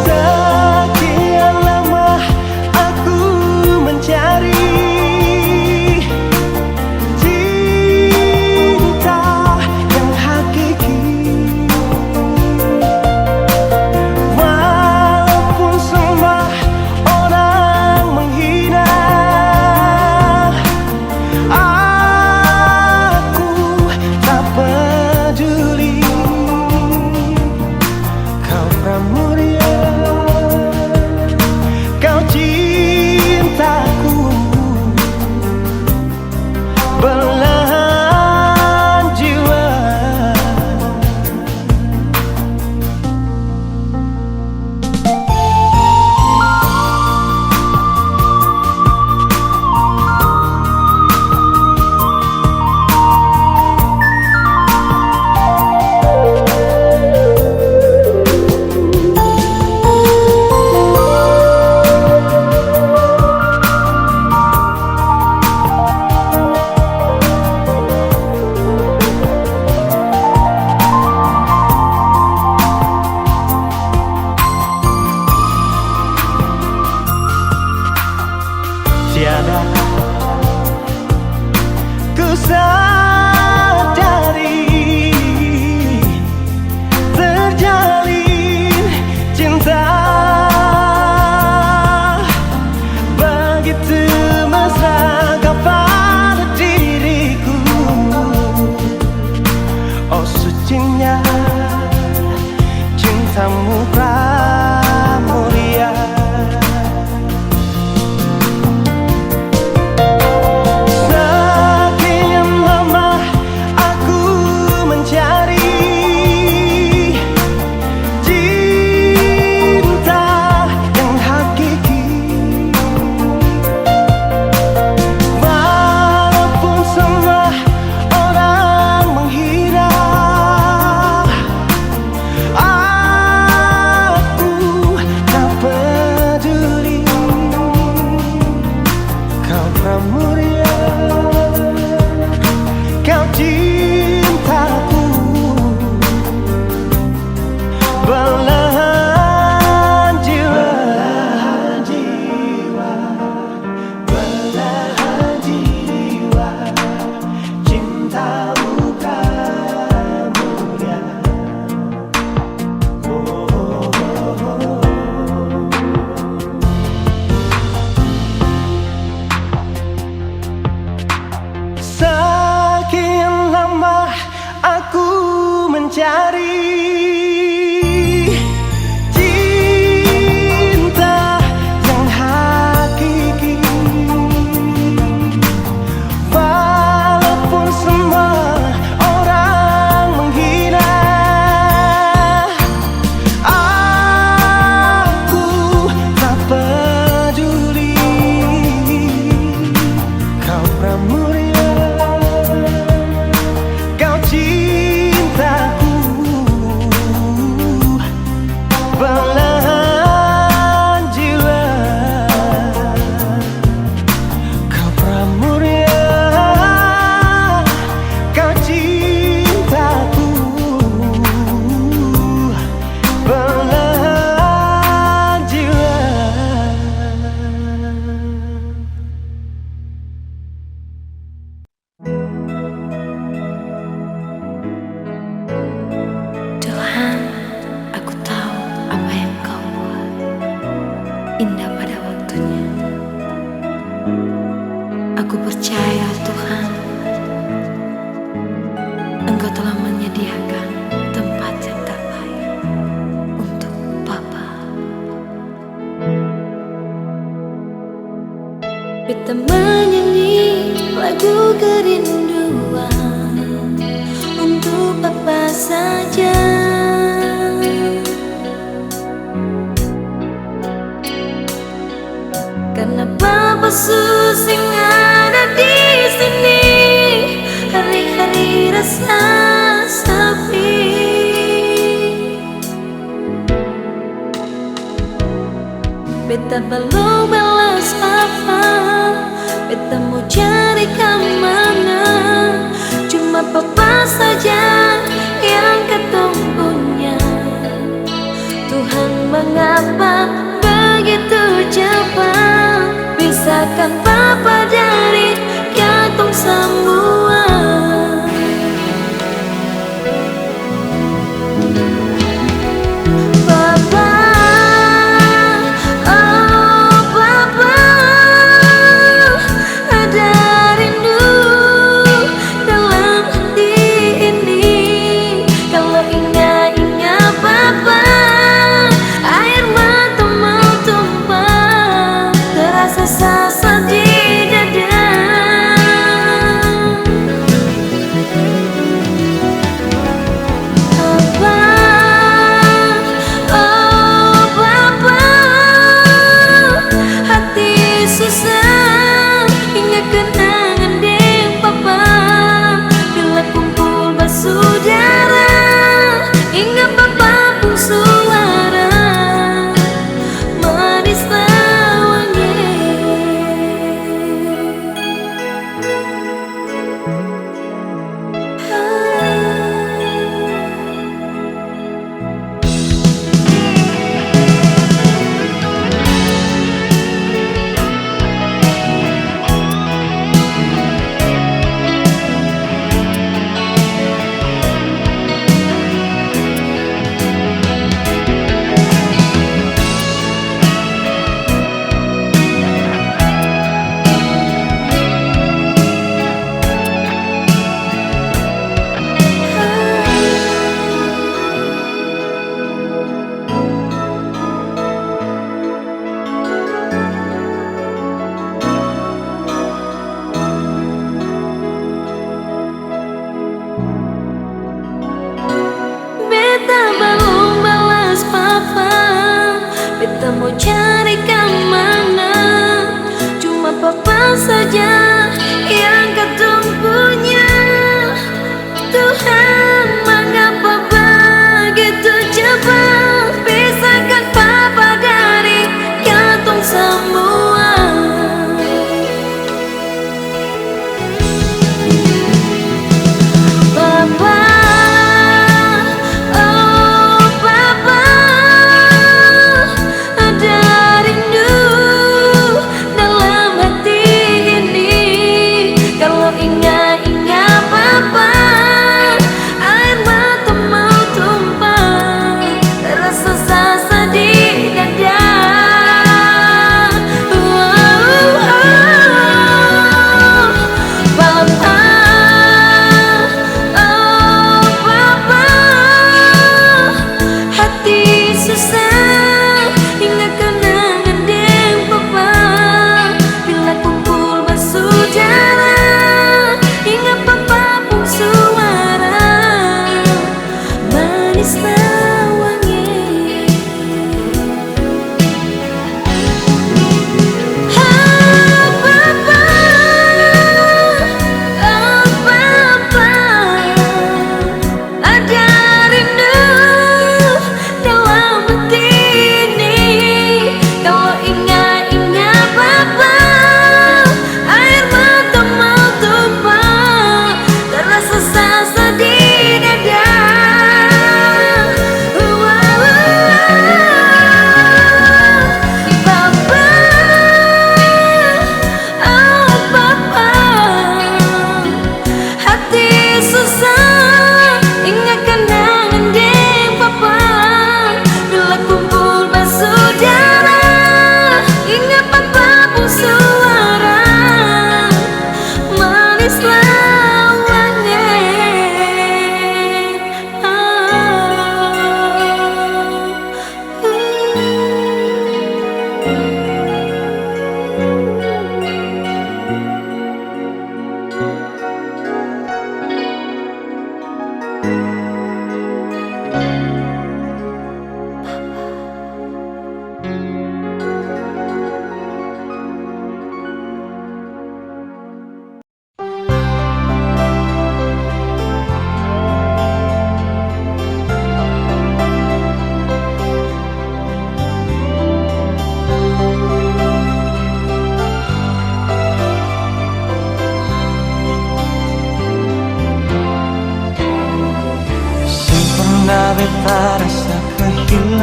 Speaker 1: Sekian lama aku mencari cinta yang hakiki, walaupun semua orang menghina. Aku tak peduli, kau pramuria, kau cintaku, belahan jiwa. Tiada ku sadari terjalin cinta begitu mesra kau pada diriku. Oh sucinya cintamu pramuria. Kau cintaku, belahan jiwa, belahan jiwa, cintamu pramuria. Sekian lama aku mencari cinta yang hakiki, walaupun semua orang menghina. Aku tak peduli, kau pramuria, kau cintaku, belahan jiwa. Kau pramuria, kau cintaku, belahan jiwa.
Speaker 3: Tuhan, aku tahu apa yang kau buat indah pada waktunya. Aku percaya Tuhan, Engkau telah menyediakan tempat yang terbaik untuk Papa. Beta menyanyi lagu kerinduan untuk apa saja. Karena Papa Susing ada di sini, hari-hari rasa sepi. Beta belum balas Papa, beta mau cari kemana. Cuma Papa saja yang ketong punya. Tuhan, mengapa begitu cepat pisahkan Papa dari katong semua. Papa, oh Papa, ada rindu dalam hati ini. Kalau ingat-ingat Papa, air mata mau tumpah, terasa sasa di dada. Papa, oh Papa, hati susah ingat kenangan deng Papa. Bila kumpul bersaudara, ingat Papa pun suara manis wangi. Beta belum balas Papa, beta mau cari kemana. Cuma Papa saja yang katong punya. Tuhan, mengapa begitu cepat pisahkan Papa dari katong semua. Papa, oh Papa, ada rindu dalam hati ini.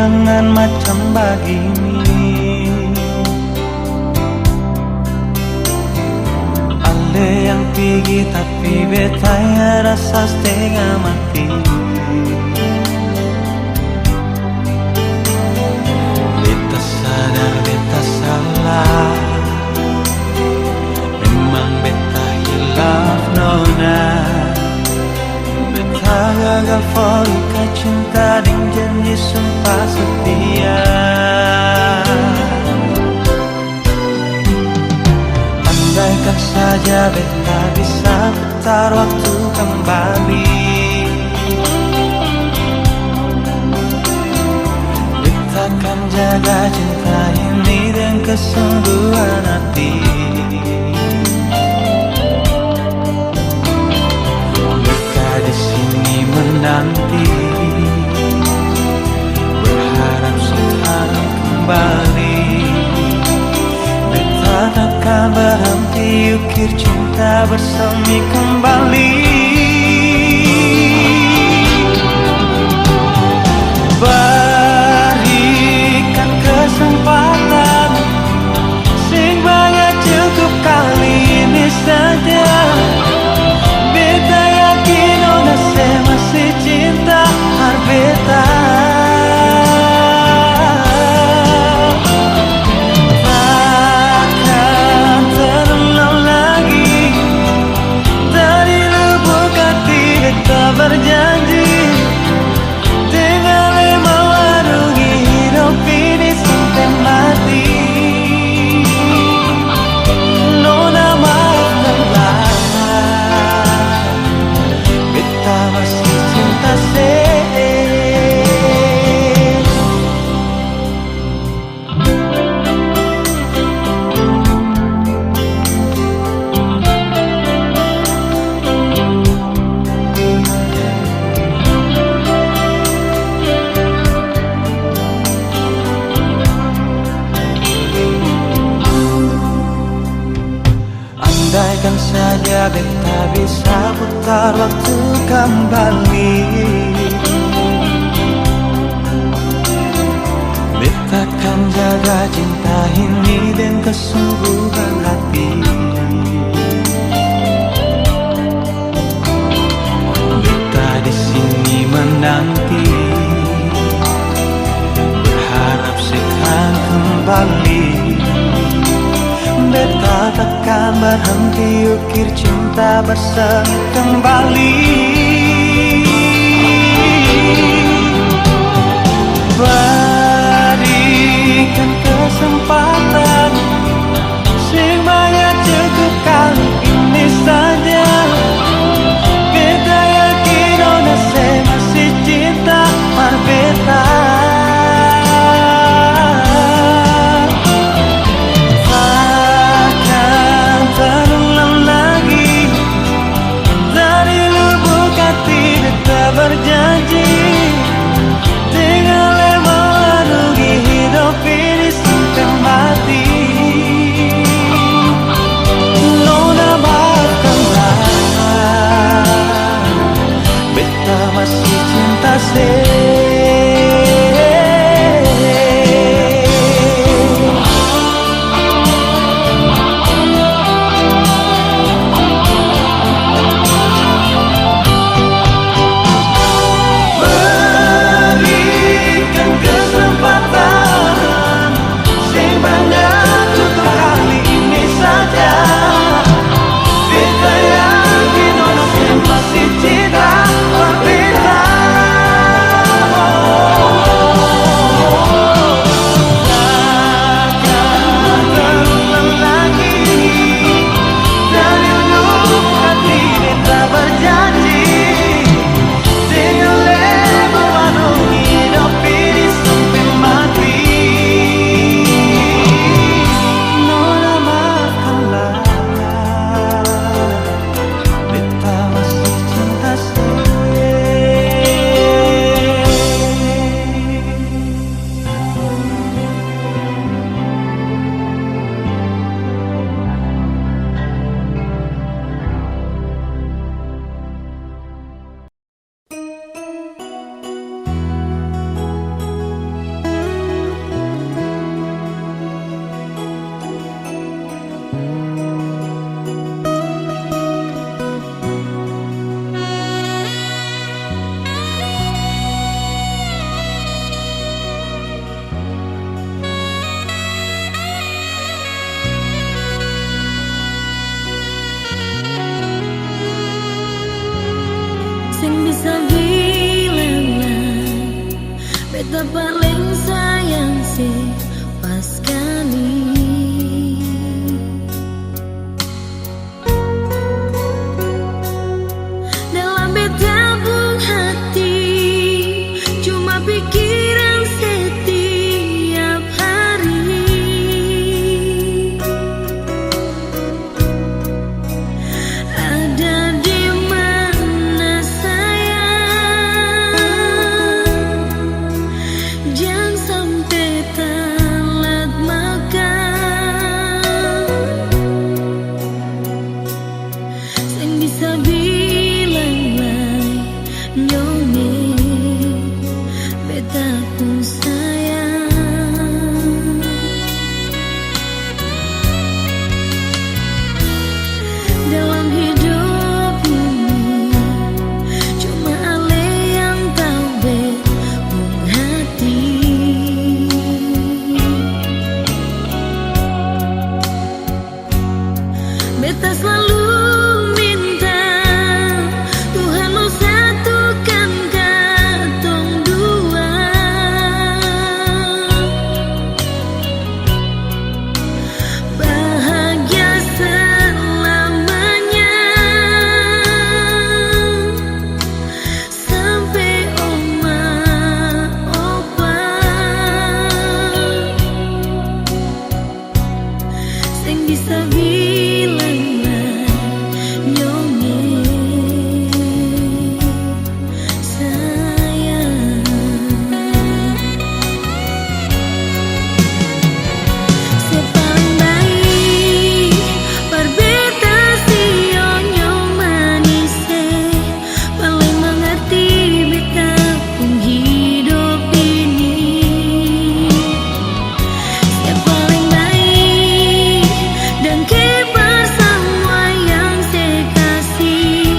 Speaker 1: kenangan macam begini. Ale yang pergi tapi betanya rasa setengah mati. Beta sadar beta salah, memang beta hilaf nona. Beta gagal folika cinta dan janji sumpah setia. Andaikan saja beta bisa putar waktu kembali, beta akan jaga cinta ini dengan kesungguhan hati. Beta di sini menanti, berharap sekarang kembali. Beta takkan berhenti ukir cinta bersemi kembali. Berikan kesempatan, sing banyak cukup kali ini saja. Beta yakin ona saya masih cinta beta. Takkan terulang lagi, dari lubuk hati beta berjanji, dengan mewarungi hidup ini sampai mati. Nona maafkanlah, beta masih cinta se. Andaikan saja beta bisa putar waktu kembali, beta akan jaga cinta ini dengan kesungguhan hati. Beta di sini menanti, berharap sekarang kembali. Beta takkan berhenti ukir cinta bersemi kembali. Berikan kesempatan, sing banyak cukup kali ini saja. Beta yakin ona saya masih cinta beta. Berjanji
Speaker 3: bisa bilang nyonge sayang. Sepaling baik berbeda sio nyong manise, paling mengerti beta pun hidup ini. Sepaling baik dan kibar semua yang saya kasih,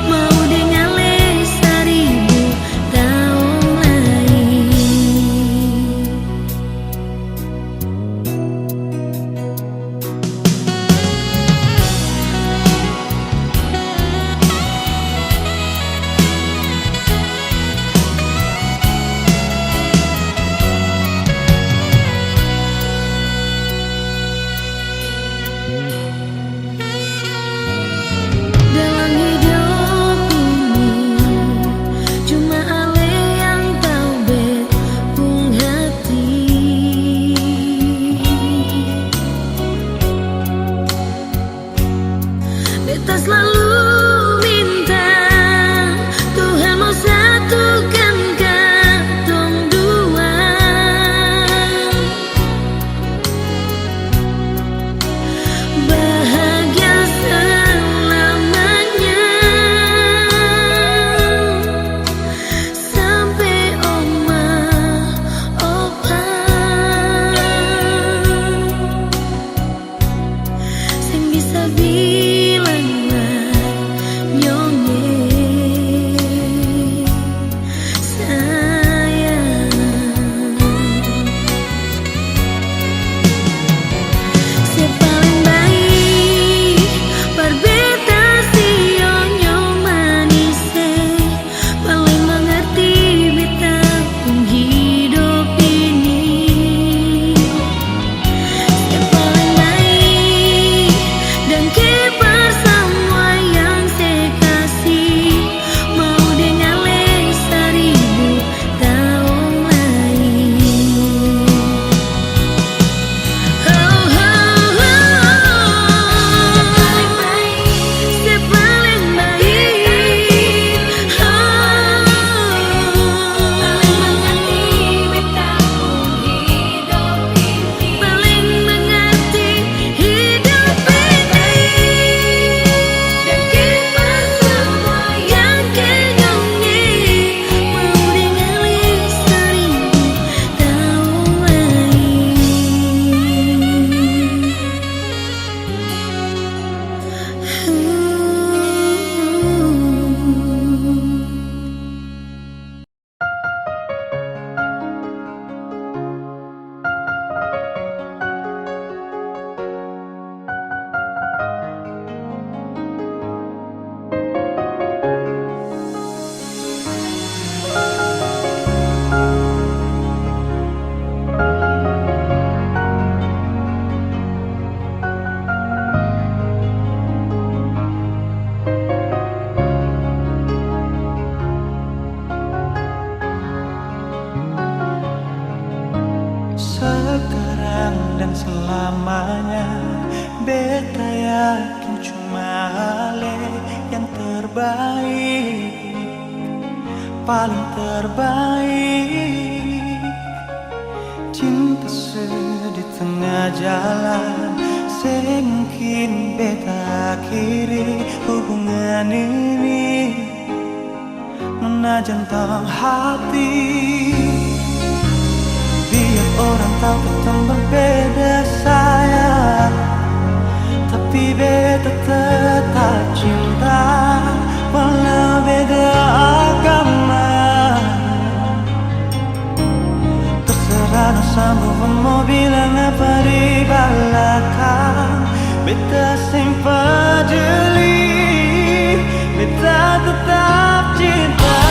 Speaker 3: mau dengan lesa 1000 tahun lagi. Dalam hidup ini cuma ale yang tahu bepung hati. Beta selalu minta Tuhan mau satukan katong dua, bahagia selamanya sampai oma opa. Sing bisa bilang nyonge sayang. Sepaling baik berbeda sio nyong manise, paling mengerti beta pun hidup ini. Sepaling baik dan kibar semua yang saya kasih, mau dengan lesa 1000 tahun lagi. Sepaling baik, paling mengerti hidup ini, dan kibar semua yang kenyonge, mau dengan lesa 1000 tahun lagi.
Speaker 1: Sekarang dan selamanya beta yakin cuma ale yang terbaik, paling terbaik. Cinta di tengah jalan, semungkin beta akhiri hubungan ini. Menajan tentang hati, biar orang tahu kita berbeda sayang, tapi beta tetap cinta walau beda agama. Terserah no sambung mau bilang apa di belakang, beta sing peduli, beta tetap cinta.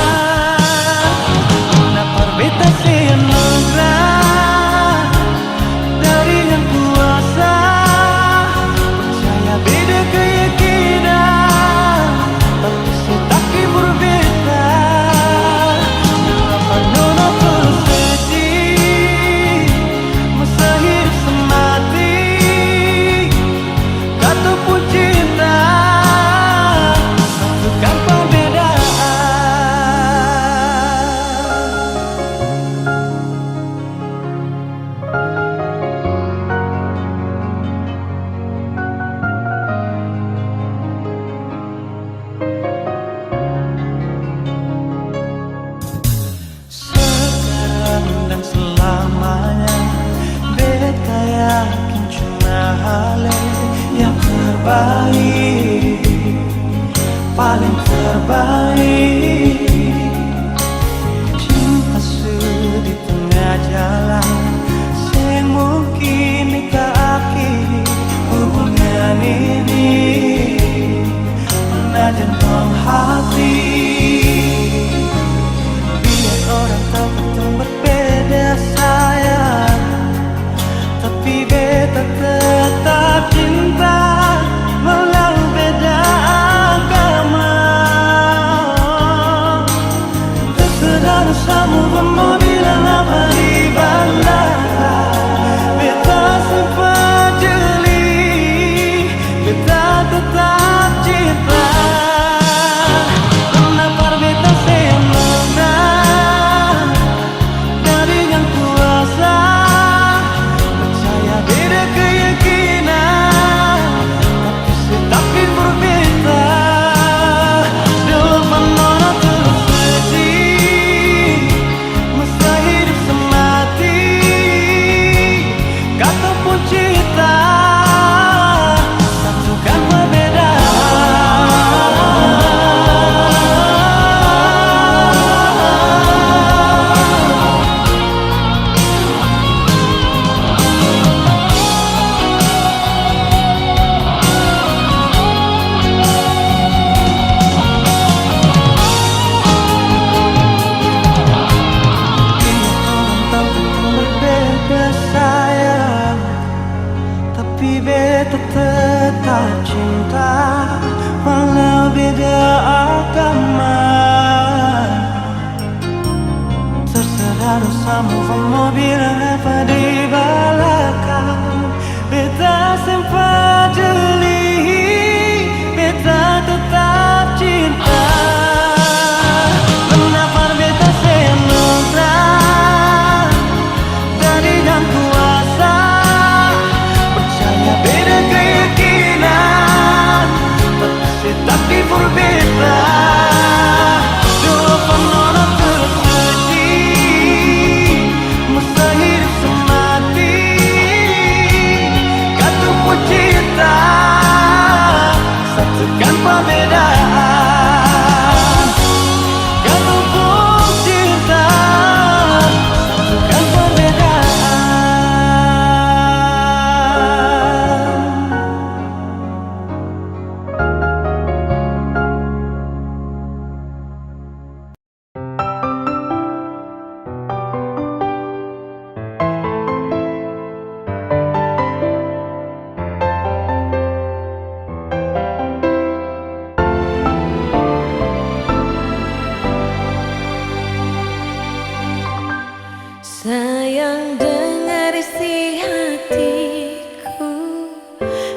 Speaker 1: Kenapa beta sih anugerah dari yang kuasa, percaya beda keyakinan, tapi saya tak hibur beta. Kenapa nono terus sedih, masa hidup semati terbaik, paling terbaik. Cinta di tengah jalan, sing mungkin dikakhiri hubungan ini. Menajan tong hati, biar orang tahu betul berbeda sayang, tapi beta tetap cinta walau beda agama. Terserah dosamu mau bilang apa di bandara, beta sempat jeli, beta tetap cinta. Kenapa beta senang dari yang kuasa, percaya beda keyakinan, tapi berbeda. Dulu menolak terus sedih, masa hidup semati, kata pun cinta, satukan berbeda. Berbeda sayang, tapi beta tetap cinta walau beda agama. Terserah dosamu mau bilang apa di belakang, beta sempat jeli, beta tetap cinta. Kenapa beta senang dari yang kuasa, percaya beda keyakinan, tapi berbeda. Dulu penolak terus sedih, masa hidup semati, kata pun cinta, satukan perbedaan. Kata pun cinta, satukan perbedaan.
Speaker 3: Sayang, dengar isi hatiku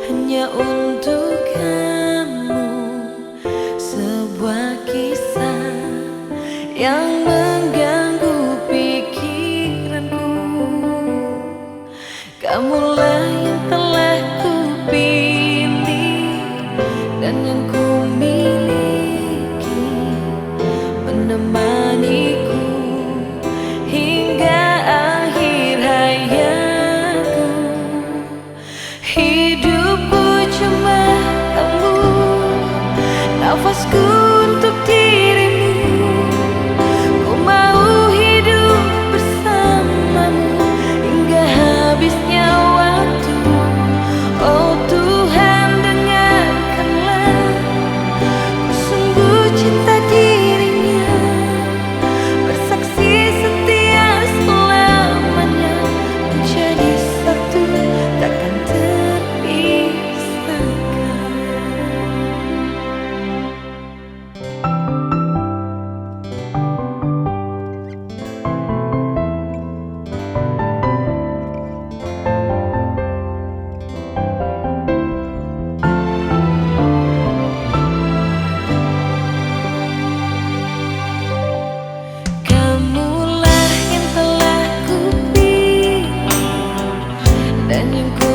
Speaker 3: hanya untuk kamu, sebuah kisah yang mengganggu pikiranku. Kamulah yang telah kupilih dan yang ku miliki, menemaniku hingga akhir hayatku. Hidupku cuma kamu, nafasku untuk dirimu. Ku mau hidup bersamamu hingga habisnya waktu. Oh Tuhan, dengarkanlah, ku sungguh cinta dirinya, bersaksi setia selamanya, menjadi satu takkan terpisahkan. Kamulah yang telah kupilih dan yang ku